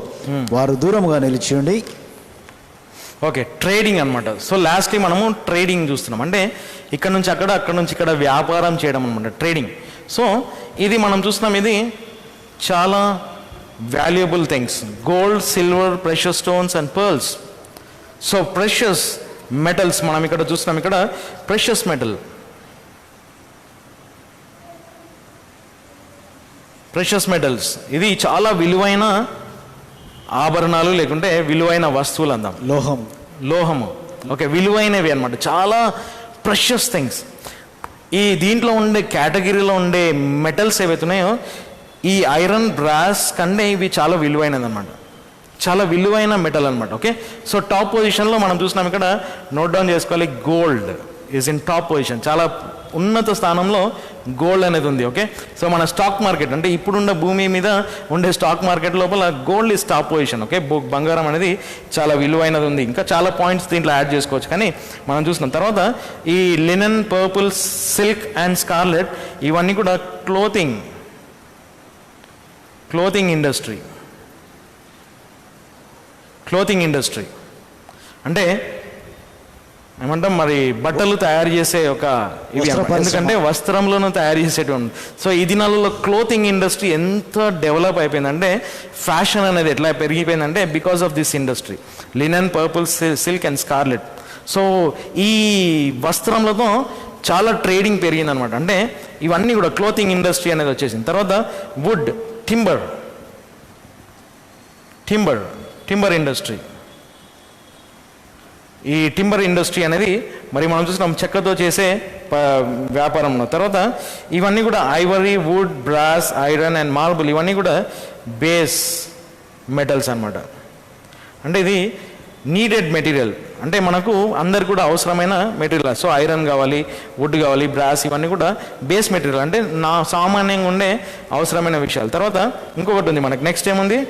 వారు దూరముగా నిలిచి ఉండి. ఓకే, ట్రేడింగ్ అనమాట. సో లాస్ట్లీ మనము ట్రేడింగ్ చూస్తున్నాం, అంటే ఇక్కడ నుంచి అక్కడ, అక్కడ నుంచి ఇక్కడ వ్యాపారం చేయడం అనమాట, ట్రేడింగ్. సో ఇది మనం చూస్తున్నాం, ఇది చాలా valuable things, gold, silver, precious stones and pearls. So precious metals మనం ఇక్కడ చూస్తున్నాం, ఇక్కడ ప్రెషస్ మెటల్, ప్రెషస్ మెటల్స్ ఇది చాలా విలువైన ఆభరణాలు లేకుంటే విలువైన వస్తువులు అందాం. లోహము. ఓకే, విలువైనవి అనమాట, చాలా ప్రెషస్ థింగ్స్. ఈ దీంట్లో ఉండే కేటగిరీలో ఉండే మెటల్స్ ఏవైతున్నాయో ఈ ఐరన్, బ్రాస్ కంటే ఇవి చాలా విలువైనది అనమాట, చాలా విలువైన మెటల్ అనమాట. ఓకే, సో టాప్ పొజిషన్లో మనం చూసినాం, ఇక్కడ నోట్ డౌన్ చేసుకోవాలి, gold is in top position. చాలా ఉన్నత స్థానంలో గోల్డ్ అనేది ఉంది. ఓకే, సో మన స్టాక్ మార్కెట్ అంటే ఇప్పుడున్న భూమి మీద ఉండే స్టాక్ మార్కెట్ లోపల gold is top position. Okay, బంగారం అనేది చాలా విలువైనది ఉంది. ఇంకా చాలా పాయింట్స్ దీంట్లో యాడ్ చేసుకోవచ్చు, కానీ మనం చూసినాం. తర్వాత ఈ linen, purple, silk and scarlet ఇవన్నీ కూడా క్లోతింగ్ ఇండస్ట్రీ అంటే ఏమంటాం మరి, బట్టలు తయారు చేసే ఒక ఇవి, ఎందుకంటే వస్త్రంలోనూ తయారు చేసేటువంటి. సో ఈ దినాలలో క్లోతింగ్ ఇండస్ట్రీ ఎంత డెవలప్ అయిపోయిందంటే, ఫ్యాషన్ అనేది ఎట్లా పెరిగిపోయిందంటే because of this industry, linen, purple, silk and scarlet. So ఈ వస్త్రంలతో చాలా ట్రేడింగ్ పెరిగిందనమాట, అంటే ఇవన్నీ కూడా క్లోతింగ్ ఇండస్ట్రీ అనేది వచ్చేసింది. తర్వాత వుడ్, టింబర్ ఇండస్ట్రీ. ఈ టింబర్ ఇండస్ట్రీ అనేది మరి మనం చూసినాం చెక్కతో చేసే వ్యాపారంలో. తర్వాత ఇవన్నీ కూడా ivory, wood, brass, iron and marble ఇవన్నీ కూడా బేస్ మెటల్స్ అనమాట. అంటే ఇది నీడెడ్ మెటీరియల్, అంటే మనకు అందరు కూడా అవసరమైన మెటీరియల్. సో ఐరన్ కావాలి, వుడ్ కావాలి, బ్రాస్ ఇవన్నీ కూడా బేస్ మెటీరియల్, అంటే సామాన్యంగా ఉండే అవసరమైన విషయాలు. తర్వాత ఇంకొకటి ఉంది మనకు, నెక్స్ట్ ఏముంది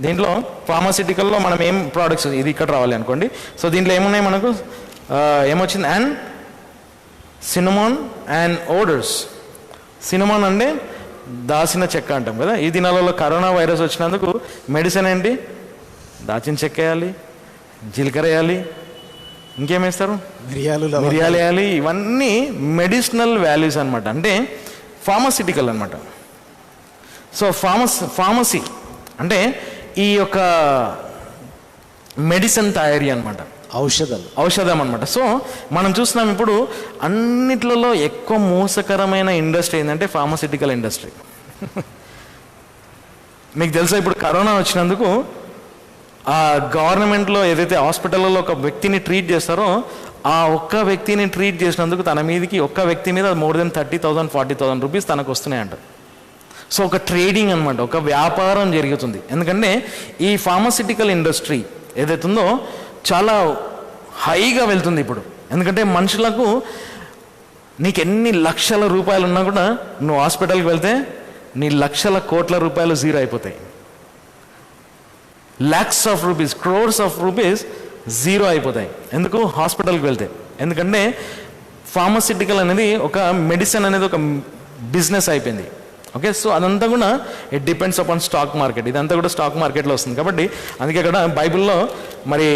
దీంట్లో, ఫార్మాసిటికల్లో మనం ఏం ప్రోడక్ట్స్, ఇది ఇక్కడ రావాలి అనుకోండి. సో దీంట్లో ఏమున్నాయి మనకు, ఏమొచ్చింది, అండ్ సినమాన్ అండ్ ఓడర్స్. సినమాన్ అంటే దాచిన చెక్క అంటాం కదా. ఈ దినాలలో కరోనా వైరస్ వచ్చినందుకు మెడిసిన్ ఏంటి, దాచిన చెక్క వేయాలి, జీలకర్ర వేయాలి, ఇంకేమేస్తారు, మిరియాలు వేయాలి. ఇవన్నీ మెడిసినల్ వాల్యూస్ అనమాట, అంటే ఫార్మాసిటికల్ అనమాట. సో ఫార్మసీ అంటే ఈ యొక్క మెడిసిన్ తయారీ అనమాట, ఔషధం అనమాట. సో మనం చూస్తున్నాం ఇప్పుడు అన్నిట్లలో ఎక్కువ మోసకరమైన ఇండస్ట్రీ ఏంటంటే ఫార్మాసిటికల్ ఇండస్ట్రీ. మీకు తెలుసా, ఇప్పుడు కరోనా వచ్చినందుకు ఆ గవర్నమెంట్లో ఏదైతే హాస్పిటల్లో ఒక వ్యక్తిని ట్రీట్ చేస్తారో, ఆ ఒక్క వ్యక్తిని ట్రీట్ చేసినందుకు తన మీదకి ఒక్క వ్యక్తి మీద మోర్ దెన్ 30,000 40,000 రూపీస్ తనకు వస్తున్నాయంట. సో ఒక ట్రేడింగ్ అనమాట, ఒక వ్యాపారం జరుగుతుంది. ఎందుకంటే ఈ ఫార్మాసిటికల్ ఇండస్ట్రీ ఏదైతే ఉందో చాలా హైగా వెళ్తుంది ఇప్పుడు. ఎందుకంటే మనుషులకు నీకు ఎన్ని లక్షల రూపాయలు ఉన్నా కూడా నువ్వు హాస్పిటల్కి వెళ్తే నీ లక్షల కోట్ల రూపాయలు జీరో అయిపోతాయి. lakhs of rupees, crores of rupees zero అయిపోతాయి. ఎందుకు? హాస్పిటల్కి వెళ్తే. ఎందుకంటే ఫార్మసిటికల్ అనేది ఒక మెడిసిన్ అనేది ఒక బిజినెస్ అయిపోయింది. ఓకే, సో అదంతా కూడా it depends upon stock market. ఇదంతా కూడా స్టాక్ మార్కెట్లో వస్తుంది. కాబట్టి అందుకే అక్కడ బైబిల్లో మరి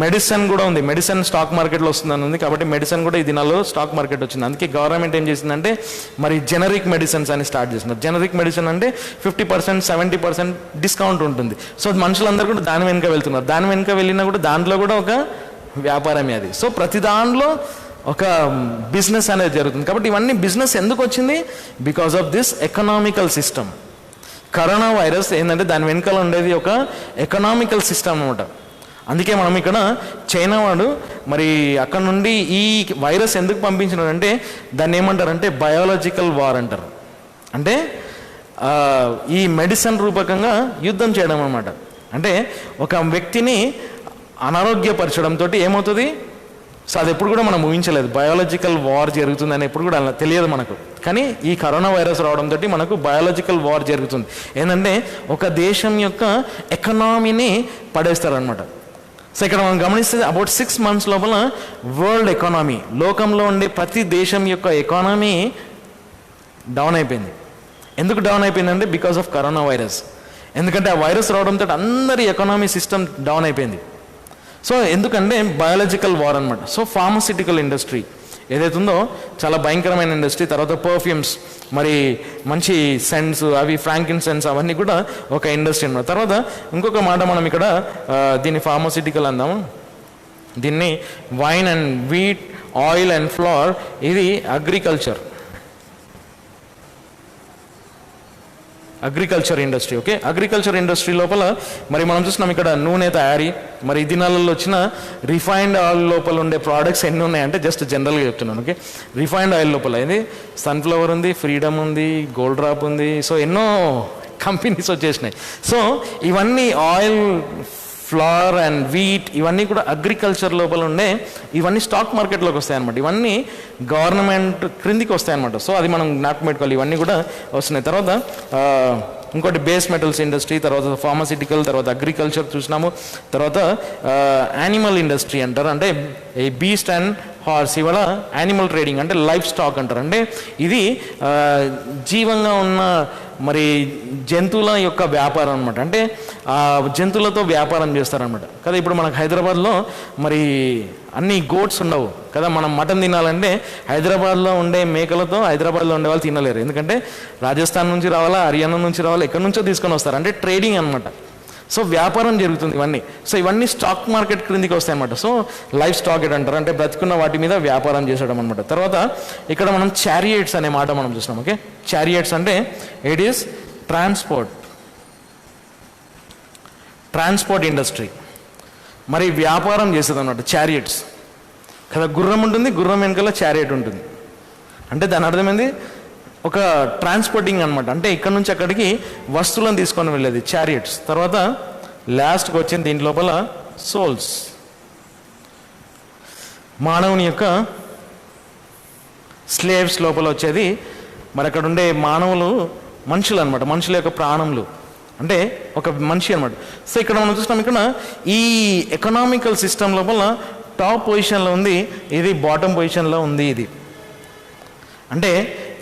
మెడిసిన్ కూడా ఉంది, మెడిసిన్ స్టాక్ మార్కెట్లో వస్తుందని ఉంది. కాబట్టి మెడిసిన్ కూడా ఈ దినాల్లో స్టాక్ మార్కెట్ వచ్చింది. అందుకే గవర్నమెంట్ ఏం చేసిందంటే మరి జెనరిక్ మెడిసిన్స్ అని స్టార్ట్ చేసినారు. జెనరిక్ మెడిసిన్ అంటే 50%, 70% డిస్కౌంట్ ఉంటుంది. సో మనుషులందరూ కూడా దాని వెనుక వెళ్తున్నారు. దాని వెనుక వెళ్ళినా కూడా దాంట్లో కూడా ఒక వ్యాపారమే అది. సో ప్రతి దాంట్లో ఒక బిజినెస్ అనేది జరుగుతుంది. కాబట్టి ఇవన్నీ బిజినెస్ ఎందుకు వచ్చింది? Because of this economical system. Corona virus ఏంటంటే దాని వెనుకల ఉండేది ఒక ఎకనామికల్ సిస్టమ్ అనమాట. అందుకే మనం ఇక్కడ చైనా వాడు మరి అక్కడ నుండి ఈ వైరస్ ఎందుకు పంపించినాడంటే దాన్ని ఏమంటారంటే బయాలజికల్ వార్ అంటారు. అంటే ఈ మెడిసిన్ రూపకంగా యుద్ధం చేయడం అనమాట. అంటే ఒక వ్యక్తిని అనారోగ్యపరచడంతో ఏమవుతుంది? సో అది ఎప్పుడు కూడా మనం ఊహించలేదు. బయాలజికల్ వార్ జరుగుతుందని ఎప్పుడు కూడా తెలియదు మనకు. కానీ ఈ కరోనా వైరస్ రావడంతో మనకు బయాలజికల్ వార్ జరుగుతుంది. ఏంటంటే ఒక దేశం యొక్క ఎకనామీని పడేస్తారనమాట. సో ఇక్కడ మనం గమనిస్తే అబౌట్ 6 months లోపల వరల్డ్ ఎకానమీ, లోకంలో ఉండే ప్రతి దేశం యొక్క ఎకానమీ డౌన్ అయిపోయింది. ఎందుకు డౌన్ అయిపోయిందంటే బికాస్ ఆఫ్ కరోనా వైరస్. ఎందుకంటే ఆ వైరస్ రావడంతో అందరి ఎకానమీ సిస్టమ్ డౌన్ అయిపోయింది. సో ఎందుకంటే బయాలజికల్ వార్ అనమాట. సో ఫార్మసిటికల్ ఇండస్ట్రీ ఏదైతే ఉందో చాలా భయంకరమైన ఇండస్ట్రీ. తర్వాత పర్ఫ్యూమ్స్, మరి మంచి సెంట్స్, అవి ఫ్రాంకిన్ సెన్స్, అవన్నీ కూడా ఒక ఇండస్ట్రీ అనమాట. తర్వాత ఇంకొక మాట మనం ఇక్కడ దీన్ని ఫార్మసిటికల్ అందాము. దీన్ని wine and wheat, oil and flower, ఇది agriculture industry. Okay, agriculture industry లోపల మరి మనం చూస్తున్నాం ఇక్కడ నూనె తయారీ, మరి ఈ దినాలలో వచ్చిన రిఫైన్డ్ ఆయిల్ లోపల ఉండే ప్రోడక్ట్స్ ఎన్ని ఉన్నాయంటే జస్ట్ జనరల్గా చెప్తున్నాను. ఓకే, రిఫైన్డ్ ఆయిల్ లోపల ఇది సన్ఫ్లవర్ ఉంది, ఫ్రీడమ్ ఉంది, గోల్డ్ డ్రాప్ ఉంది. సో ఎన్నో కంపెనీస్ వచ్చేసినాయి. సో ఇవన్నీ ఆయిల్, ఫ్లవర్ అండ్ వీట్, ఇవన్నీ కూడా అగ్రికల్చర్ లోపల ఉండే ఇవన్నీ స్టాక్ మార్కెట్లోకి వస్తాయి అనమాట. ఇవన్నీ గవర్నమెంట్ క్రిందికి వస్తాయి అనమాట. సో అది మనం జ్ఞాపకం పెట్టుకోవాలి. ఇవన్నీ కూడా వస్తున్నాయి. తర్వాత ఇంకోటి బేస్ మెటల్స్ ఇండస్ట్రీ, తర్వాత ఫార్మసిటికల్, తర్వాత అగ్రికల్చర్ చూసినాము. తర్వాత యానిమల్ ఇండస్ట్రీ అంటారు. అంటే ఈ బీస్ట్ అండ్ హార్స్, ఇవాళ యానిమల్ ట్రేడింగ్ అంటే లైఫ్ స్టాక్ అంటారు. అంటే ఇది జీవంగా ఉన్న మరి జంతువుల యొక్క వ్యాపారం అనమాట. అంటే ఆ జంతువులతో వ్యాపారం చేస్తారనమాట కదా. ఇప్పుడు మనకు హైదరాబాద్లో మరి అన్ని గోట్స్ ఉండవు కదా. మనం మటన్ తినాలంటే హైదరాబాద్లో ఉండే మేకలతో హైదరాబాద్లో ఉండే వాళ్ళు తినలేరు. ఎందుకంటే రాజస్థాన్ నుంచి రావాలా, హర్యానా నుంచి రావాలా, ఎక్కడి నుంచో తీసుకొని వస్తారు. అంటే ట్రేడింగ్ అనమాట. సో వ్యాపారం జరుగుతుంది ఇవన్నీ. సో ఇవన్నీ స్టాక్ మార్కెట్ క్రిందికి వస్తాయి అనమాట. సో లైఫ్ స్టాక్ అంటారు. అంటే బ్రతికున్న వాటి మీద వ్యాపారం చేసడం అనమాట. తర్వాత ఇక్కడ మనం చారియట్స్ అనే మాట మనం చూసినాం. ఓకే, చారియట్స్ అంటే ఇట్ ఈస్ ట్రాన్స్పోర్ట్ ఇండస్ట్రీ. మరి వ్యాపారం చేసేది అనమాట చారియట్స్ కదా. గుర్రం ఉంటుంది, గుర్రం వెనుకల చారియట్ ఉంటుంది. అంటే దాని అర్థమైంది ఒక ట్రాన్స్పోర్టింగ్ అనమాట. అంటే ఇక్కడ నుంచి అక్కడికి వస్తువులను తీసుకొని వెళ్ళేది చారియట్స్. తర్వాత లాస్ట్కి వచ్చింది దీని లోపల సోల్స్, మానవుని యొక్క స్లేవ్స్ లోపల వచ్చేది. మరి అక్కడ ఉండే మానవులు మనుషులు అనమాట, మనుషుల యొక్క ప్రాణములు, అంటే ఒక మనిషి అనమాట. సో ఇక్కడ మనం చూస్తున్నాం, ఇక్కడ ఈ ఎకనామికల్ సిస్టమ్ లోపల టాప్ పొజిషన్లో ఉంది ఇది, బాటమ్ పొజిషన్లో ఉంది ఇది. అంటే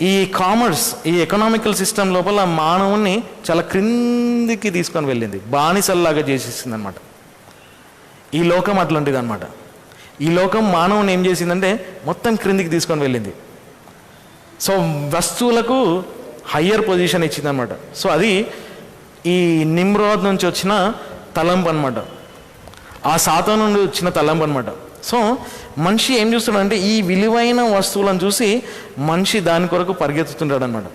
ఈ కామర్స్, ఈ ఎకనామికల్ సిస్టమ్ లోపల మానవుని చాలా క్రిందికి తీసుకొని వెళ్ళింది, బానిసల్లాగా చేసేసింది అనమాట. ఈ లోకం అట్లాంటిది అనమాట. ఈ లోకం మానవుని ఏం చేసిందంటే మొత్తం క్రిందికి తీసుకొని వెళ్ళింది. సో వస్తువులకు హయ్యర్ పొజిషన్ ఇచ్చింది అనమాట. సో అది ఈ నిమ్రోద్ నుంచి వచ్చిన తలంపు అనమాట, ఆ సాతాను నుండి వచ్చిన తలంపు అనమాట. సో మనిషి ఏం చూస్తున్నాడంటే ఈ విలువైన వస్తువులను చూసి మనిషి దాని కొరకు పరిగెత్తుతుంటాడు అనమాట.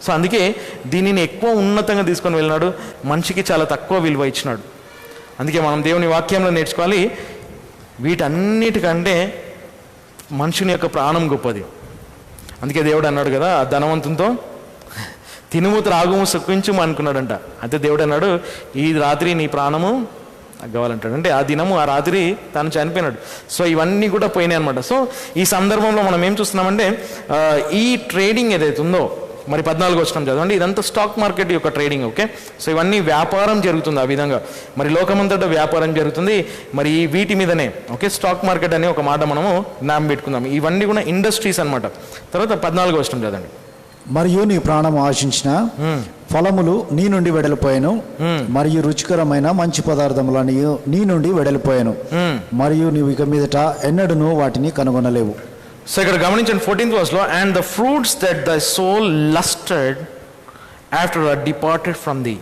సో అందుకే దీనిని ఎక్కువ ఉన్నతంగా తీసుకొని వెళ్ళినాడు, మనిషికి చాలా తక్కువ విలువ ఇచ్చినాడు. అందుకే మనం దేవుని వాక్యంలో నేర్చుకోవాలి, వీటన్నిటికంటే మనుషుని యొక్క ప్రాణం గొప్పది. అందుకే దేవుడు అన్నాడు కదా, ఆ ధనవంతునితో తినుము త్రాగుము సుఖించుము అనుకున్నాడంట. అయితే దేవుడు అన్నాడు, ఈ రాత్రి నీ ప్రాణము కావాలంటాడు. అంటే ఆ దినము, ఆ రాత్రి తను చనిపోయినాడు. సో ఇవన్నీ కూడా పోయినాయి అనమాట. సో ఈ సందర్భంలో మనం ఏం చూస్తున్నామంటే ఈ ట్రేడింగ్ ఏదైతే ఉందో, మరి 14 వచనం చదవండి. ఇదంతా స్టాక్ మార్కెట్ యొక్క ట్రేడింగ్. ఓకే, సో ఇవన్నీ వ్యాపారం జరుగుతుంది ఆ విధంగా. మరి లోకమంతటా వ్యాపారం జరుగుతుంది మరి వీటి మీదనే. ఓకే, స్టాక్ మార్కెట్ అనే ఒక మాట మనము జ్ఞాపకం పెట్టుకుందాం. ఇవన్నీ కూడా ఇండస్ట్రీస్ అన్నమాట. తర్వాత 14 వచనం చదవండి. మరియు నీ ప్రాణం ఆశించిన ఫలములు నీ నుండి వెడలిపోయాను, మరియు రుచికరమైన మంచి పదార్థములు నీ నుండి వెడలిపోయాను, మరియు నీవు ఇక మీదట ఎన్నడూను వాటిని కనుగొనలేవు. సో ఇక్కడ గమనించండి 14th verse, and the fruits that the soul lusted after are departed from thee.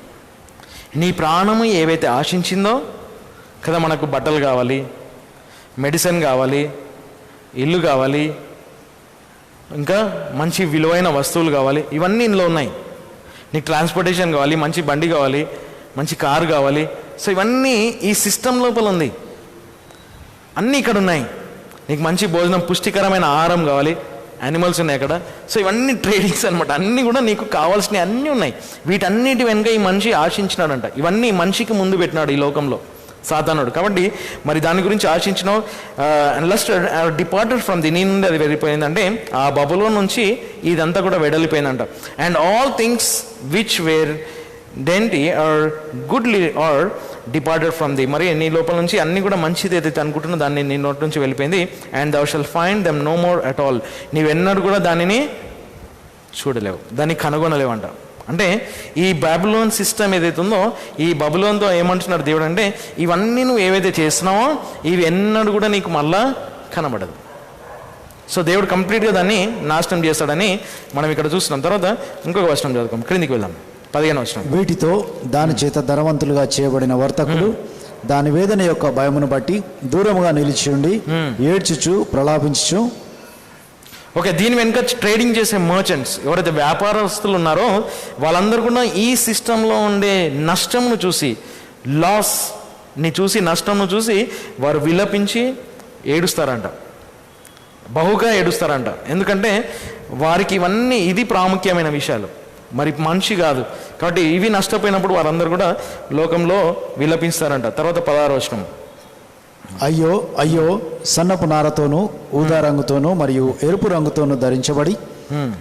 నీ ప్రాణము ఏవైతే ఆశించిందో కదా, మనకు బట్టలు కావాలి, మెడిసిన్ కావాలి, ఇల్లు కావాలి, ఇంకా మంచి విలువైన వస్తువులు కావాలి, ఇవన్నీ ఇందులో ఉన్నాయి. నీకు ట్రాన్స్పోర్టేషన్ కావాలి, మంచి బండి కావాలి, మంచి కారు కావాలి. సో ఇవన్నీ ఈ సిస్టమ్ లోపల ఉంది, అన్నీ ఇక్కడ ఉన్నాయి. నీకు మంచి భోజనం, పుష్టికరమైన ఆహారం కావాలి, యానిమల్స్ ఉన్నాయి అక్కడ. సో ఇవన్నీ ట్రేడింగ్స్ అనమాట. అన్నీ కూడా నీకు కావాల్సినవి అన్నీ ఉన్నాయి. వీటన్నిటి వెనుక ఈ మనిషి ఆశించినాడంట. ఇవన్నీ మనిషికి ముందు పెట్టినాడు ఈ లోకంలో సాతానుడు. కాబట్టి మరి దాని గురించి ఆశించినావు. లస్టెడ్ డిపార్టెడ్ ఫ్రమ్ ది, నీ నుండి అది వెళ్ళిపోయిందంటే ఆ బబులో నుంచి ఇదంతా కూడా వెడలిపోయిందంట. And all things which were dainty ఆర్ goodly are departed from thee. మరి నీ లోపల నుంచి అన్నీ కూడా మంచిది ఏదైతే అనుకుంటున్నా దాన్ని నీ నోటి నుంచి వెళ్ళిపోయింది. And thou shall find them no more at all. నీవెన్నడూ కూడా దానిని చూడలేవు, దాన్ని కనుగొనలేవు అంట. అంటే ఈ బాబిలోన్ సిస్టమ్ ఏదైతే ఉందో, ఈ బబులోన్తో ఏమంటున్నాడు దేవుడు అంటే, ఇవన్నీ నువ్వు ఏవైతే చేస్తున్నావో ఇవి ఎన్నడూ కూడా నీకు మళ్ళా కనబడదు. సో దేవుడు కంప్లీట్గా దాన్ని నాశనం చేస్తాడని మనం ఇక్కడ చూస్తున్నాం. తర్వాత ఇంకొక వచనం చదువుతాం, క్రిందికి వెళ్దాం. 15వ వచనం. వీటితో దాని చేత ధనవంతులుగా చేయబడిన వర్తకులు దాని వేదన యొక్క భయమును బట్టి దూరముగా నిలిచి ఉండి ఏడ్చుచు ప్రలాపించుచు. ఓకే, దీని వెనుక ట్రేడింగ్ చేసే మర్చెంట్స్ ఎవరైతే వ్యాపారస్తులు ఉన్నారో వాళ్ళందరూ కూడా ఈ సిస్టంలో ఉండే నష్టంను చూసి, లాస్ని చూసి, నష్టంను చూసి వారు విలపించి ఏడుస్తారంట, బహుగా ఏడుస్తారంట. ఎందుకంటే వారికి ఇవన్నీ ఇది ప్రాముఖ్యమైన విషయాలు, మరి మనిషి కాదు. కాబట్టి ఇవి నష్టపోయినప్పుడు వారందరూ కూడా లోకంలో విలపిస్తారంట. తర్వాత 16వ వచనం. అయ్యో అయ్యో, సన్నపు నారతోనూ ఊదా రంగుతోనూ మరియు ఎరుపు రంగుతోనూ ధరించబడి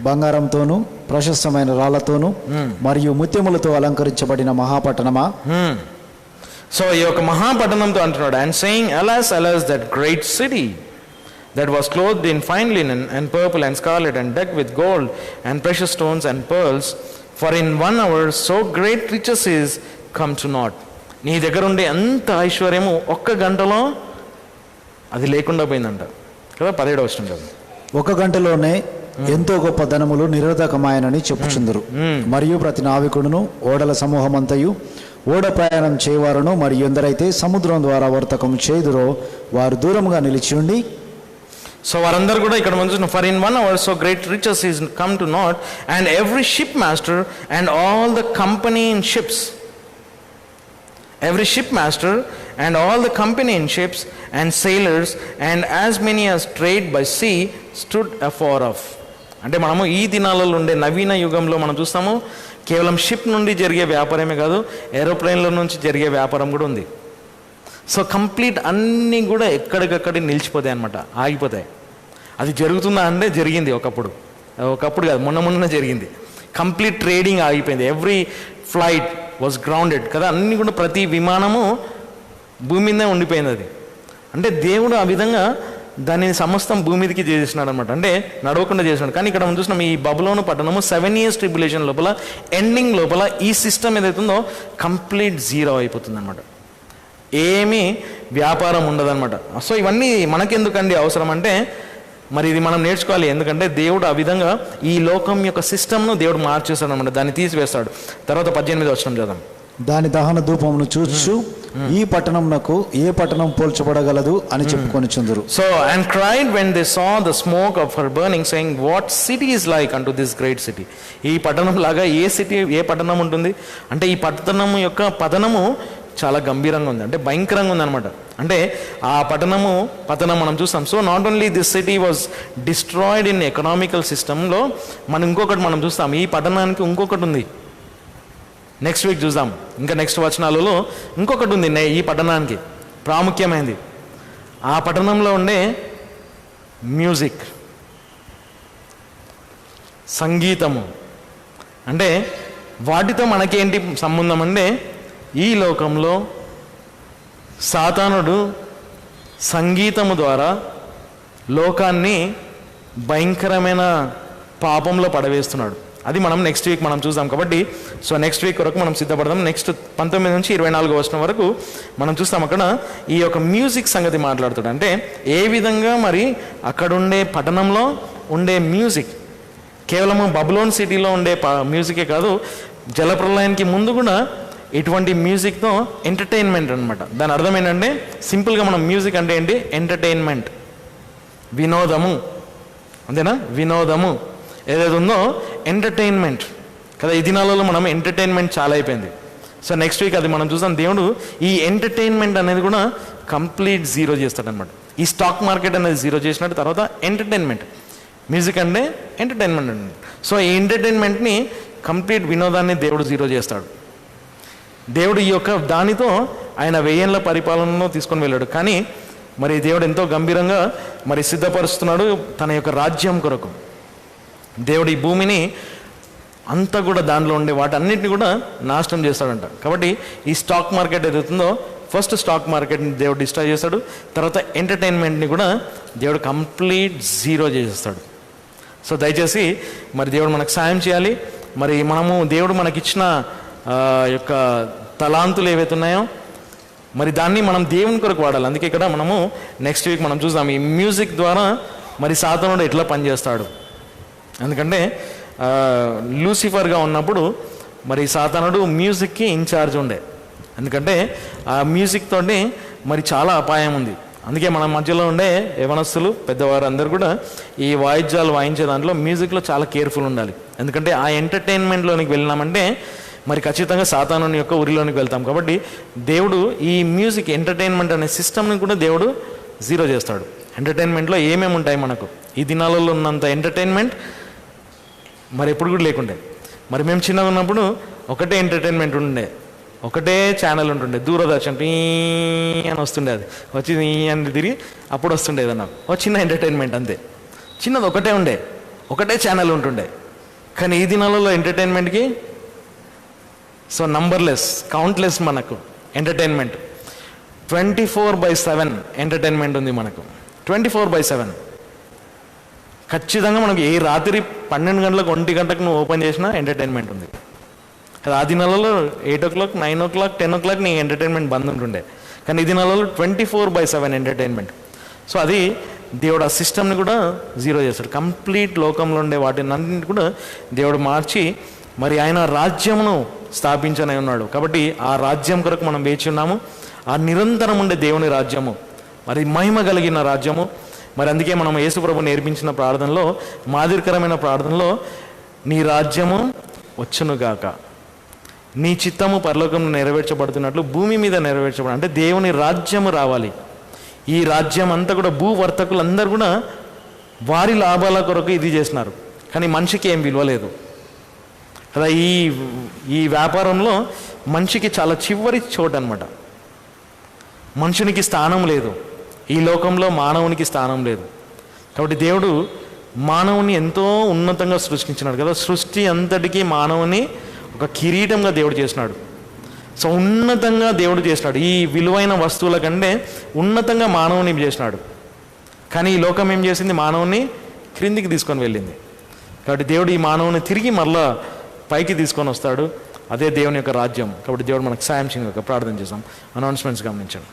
బంగారంతోనూ ప్రశస్తమైన రాళ్లతోనూ మరియు ముత్యములతో అలంకరించబడిన మహాపట్టణమా. సో ఈ యొక్క మహాపట్టణంతో అంటున్నాడు. And saying, alas alas that great city that was clothed in fine linen and purple and scarlet and decked with gold and precious stones and pearls, for in 1 hour so great riches is come to naught. నీ దగ్గర ఉండే అంత ఐశ్వర్యము ఒక్క గంటలో అది లేకుండా పోయిందంట కదా. 17వ వచనం కదా. 1 గంటలోనే ఎంతో గొప్ప ధనములు నిరర్ధకమాయనని చెప్పుచుందరు. మరియు ప్రతి నావికుడును ఓడల సమూహమంతయు ఓడ ప్రయాణం చేయవారును మరియు ఎందరైతే సముద్రం ద్వారా వర్తకం చేయుదురో వారు దూరముగా నిలిచి ఉండి. సో వారందరూ కూడా ఇక్కడ మనం for in 1 hour so great riches is come to naught, and every shipmaster and all the company in ships, every shipmaster and all the company in ships and sailors and as many as trade by sea stood afar off. అంటే మనము ఈ దినాలలో ఉండే నవీన యుగంలో మనం చూస్తాము, కేవలం ship నుండి జరిగే వ్యాపారమే కాదు, ఏరోప్లేన్ల నుంచి జరిగే వ్యాపారం కూడా ఉంది. సో కంప్లీట్ అన్నీ కూడా ఎక్కడికక్కడి నిలిచిపోతాయి అన్నమాట, ఆగిపోతాయి. అది జరుగుతుందా అంటే జరిగింది ఒకప్పుడు కాదు, మొన్న జరిగింది. కంప్లీట్ ట్రేడింగ్ ఆగిపోయింది. ఎవ్రీ ఫ్లైట్ వాజ్ గ్రౌండెడ్ కదా. అన్నీ కూడా ప్రతి విమానము భూమి మీదే ఉండిపోయింది. అది అంటే దేవుడు ఆ విధంగా దానిని సమస్తం భూమి మీదకి చేసినాడు అనమాట, అంటే నడవకుండా చేసినాడు. కానీ ఇక్కడ మనం చూసినాం ఈ బబులోను పట్టణము 7 years ట్రిబ్యులేషన్ లోపల, ఎండింగ్ లోపల ఈ సిస్టమ్ ఏదైతుందో కంప్లీట్ జీరో అయిపోతుంది అనమాట. ఏమీ వ్యాపారం ఉండదన్నమాట. సో ఇవన్నీ మనకెందుకండి అవసరం అంటే, మరి ఇది మనం నేర్చుకోవాలి. ఎందుకంటే దేవుడు ఆ విధంగా ఈ లోకం యొక్క సిస్టమ్ను దేవుడు మార్చేస్తాడు అనమాట, దాన్ని తీసివేస్తాడు. తర్వాత 18వ వచనం చదవం. దాని దహన ధూపమును చూచు ఈ పట్టణంనకు ఏ పట్టణం పోల్చబడగలదు అని చెప్పుకొనిచుందురు. So and cried when they saw the smoke of her burning saying, what city is like అంటూ దిస్ గ్రేట్ సిటీ. ఈ పట్టణం లాగా ఏ పట్టణం ఉంటుంది అంటే, ఈ పట్టణం యొక్క పతనము చాలా గంభీరంగా ఉంది, అంటే భయంకరంగా ఉందన్నమాట. అంటే ఆ పతనం మనం చూస్తాం. So not only this city was destroyed in economical సిస్టంలో, ఇంకొకటి మనం చూస్తాం, ఈ పట్టణానికి ఇంకొకటి ఉంది. నెక్స్ట్ వీక్ చూద్దాం, ఇంకా నెక్స్ట్ వచనాలలో ఇంకొకటి ఉంది ఈ పట్టణానికి ప్రాముఖ్యమైనది. ఆ పట్టణంలో ఉండే మ్యూజిక్, సంగీతము, అంటే వాటితో మనకేంటి సంబంధం అంటే, ఈ లోకంలో సాతానుడు సంగీతము ద్వారా లోకాన్ని భయంకరమైన పాపంలో పడవేస్తున్నాడు. అది మనం నెక్స్ట్ వీక్ మనం చూద్దాం. కాబట్టి సో నెక్స్ట్ వీక్ వరకు మనం సిద్ధపడదాం. నెక్స్ట్ 19 నుంచి 24 వచనం వరకు మనం చూస్తాం. అక్కడ ఈ యొక్క మ్యూజిక్ సంగతి మాట్లాడుతాడు. అంటే ఏ విధంగా మరి అక్కడుండే పట్టణంలో ఉండే మ్యూజిక్ కేవలము బబులోన్ సిటీలో ఉండే మ్యూజికే కాదు, జలప్రలయానికి ముందు కూడా ఇటువంటి మ్యూజిక్తో ఎంటర్టైన్మెంట్ అనమాట. దాని అర్థం ఏంటంటే సింపుల్గా మనం మ్యూజిక్ అంటే ఏంటి, ఎంటర్టైన్మెంట్, వినోదము, అంతేనా? వినోదము ఏదైతే ఉందో ఎంటర్టైన్మెంట్ కదా. ఈ దినాలలో మనం ఎంటర్టైన్మెంట్ చాలా అయిపోయింది. సో నెక్స్ట్ వీక్ అది మనం చూసాం. దేవుడు ఈ ఎంటర్టైన్మెంట్ అనేది కూడా కంప్లీట్ జీరో చేస్తాడనమాట. ఈ స్టాక్ మార్కెట్ అనేది జీరో చేసినట్టు తర్వాత ఎంటర్టైన్మెంట్, మ్యూజిక్ అంటే ఎంటర్టైన్మెంట్ అండి. సో ఈ ఎంటర్టైన్మెంట్ని కంప్లీట్ వినోదాన్ని దేవుడు జీరో చేస్తాడు. దేవుడు ఈ యొక్క దానితో ఆయన 1000 ఏళ్ల పరిపాలనలో తీసుకొని వెళ్ళాడు. కానీ మరి దేవుడు ఎంతో గంభీరంగా మరి సిద్ధపరుస్తున్నాడు తన యొక్క రాజ్యం కొరకు. దేవుడు ఈ భూమిని అంతా కూడా దానిలో ఉండే వాటన్నిటిని కూడా నాశనం చేస్తాడంట. కాబట్టి ఈ స్టాక్ మార్కెట్ ఏదైతుందో ఫస్ట్ స్టాక్ మార్కెట్ని దేవుడు డిస్ట్రాయ్ చేస్తాడు. తర్వాత ఎంటర్టైన్మెంట్ని కూడా దేవుడు కంప్లీట్ జీరో చేసేస్తాడు. సో దయచేసి మరి దేవుడు మనకు సాయం చేయాలి. మరి మనము దేవుడు మనకిచ్చిన యొక్క తలాంతులు ఏవైతే ఉన్నాయో మరి దాన్ని మనం దేవుని కొరకు వాడాలి. అందుకే ఇక్కడ మనము నెక్స్ట్ వీక్ మనం చూద్దాం ఈ మ్యూజిక్ ద్వారా మరి సాతానుడు ఎట్లా పనిచేస్తాడు. ఎందుకంటే లూసిఫర్గా ఉన్నప్పుడు మరి సాతానుడు మ్యూజిక్కి ఇన్ఛార్జ్ ఉండే. ఎందుకంటే ఆ మ్యూజిక్ తోటి మరి చాలా అపాయం ఉంది. అందుకే మన మధ్యలో ఉండే యవనస్తులు పెద్దవారు అందరూ కూడా ఈ వాయిద్యాలు వాయించే దాంట్లో మ్యూజిక్లో చాలా కేర్ఫుల్ ఉండాలి. ఎందుకంటే ఆ ఎంటర్టైన్మెంట్లోనికి వెళ్ళినామంటే మరి ఖచ్చితంగా సాతానుని యొక్క ఉరిలోనికి వెళ్తాం. కాబట్టి దేవుడు ఈ మ్యూజిక్ ఎంటర్టైన్మెంట్ అనే సిస్టమ్ని కూడా దేవుడు జీరో చేస్తాడు. ఎంటర్టైన్మెంట్లో ఏమేమి ఉంటాయి మనకు ఈ దినాలలో ఉన్నంత ఎంటర్టైన్మెంట్ మరి ఎప్పుడు కూడా లేకుండే. మరి మేము చిన్నగా ఉన్నప్పుడు ఒకటే ఎంటర్టైన్మెంట్ ఉండే, ఒకటే ఛానల్ ఉంటుండే, దూరదర్శన్ అని వస్తుండే. అది వచ్చి అని తిరిగి అప్పుడు వస్తుండే ఏదన్నా ఒక చిన్న ఎంటర్టైన్మెంట్ అంతే, చిన్నది ఒకటే ఉండే, ఒకటే ఛానల్ ఉంటుండే. కానీ ఈ దినాలలో ఎంటర్టైన్మెంట్కి సో నంబర్లెస్, కౌంట్లెస్ మనకు ఎంటర్టైన్మెంట్. 24/7 ఎంటర్టైన్మెంట్ ఉంది మనకు. 24/7 ఖచ్చితంగా మనకు ఏ రాత్రి 12 గంటలకు 1 గంటకు నువ్వు ఓపెన్ చేసినా ఎంటర్టైన్మెంట్ ఉంది. ఆ దినాలలో 8 o'clock 9 o'clock 10 o'clock నీ ఎంటర్టైన్మెంట్ బంద్ ఉంటుండే. కానీ ఈ దినాలలో 24/7 ఎంటర్టైన్మెంట్. సో అది దేవుడు ఆ సిస్టమ్ని కూడా జీరో చేస్తాడు. కంప్లీట్ లోకంలో ఉండే వాటిని అన్నింటి కూడా దేవుడు మార్చి మరి ఆయన రాజ్యమును స్థాపించనే ఉన్నాడు. కాబట్టి ఆ రాజ్యం కొరకు మనం వేచి ఉన్నాము. ఆ నిరంతరం ఉండే దేవుని రాజ్యము, మరి మహిమ కలిగిన రాజ్యము. మరి అందుకే మనం యేసు ప్రభు నేర్పించిన ప్రార్థనలో, మాదిరికరమైన ప్రార్థనలో, నీ రాజ్యము వచ్చునుగాక, నీ చిత్తము పరలోకంలో నెరవేర్చబడుతున్నట్లు భూమి మీద నెరవేర్చబడి, అంటే దేవుని రాజ్యము రావాలి. ఈ రాజ్యం అంతా కూడా భూవర్తకులు అందరూ కూడా వారి లాభాల కొరకు ఇది చేస్తున్నారు. కానీ మనిషికి ఏం విలువ లేదు కదా. ఈ వ్యాపారంలో మనిషికి చాలా చివరి చోటు అనమాట. మనుషునికి స్థానం లేదు ఈ లోకంలో, మానవునికి స్థానం లేదు. కాబట్టి దేవుడు మానవుని ఎంతో ఉన్నతంగా సృష్టించినాడు కదా. సృష్టి అంతటికీ మానవుని ఒక కిరీటంగా దేవుడు చేసినాడు. సో ఉన్నతంగా దేవుడు చేసినాడు. ఈ విలువైన వస్తువుల కంటే ఉన్నతంగా మానవుని చేసినాడు. కానీ ఈ లోకం ఏం చేసింది, మానవుని క్రిందికి తీసుకొని వెళ్ళింది. కాబట్టి దేవుడు ఈ మానవుని తిరిగి మరలా పైకి తీసుకొని వస్తాడు. అదే దేవుని యొక్క రాజ్యం. కాబట్టి దేవుడు మనకు సాయం చేయక ప్రార్థన చేస్తాం. అనౌన్స్మెంట్స్ గమనించండి.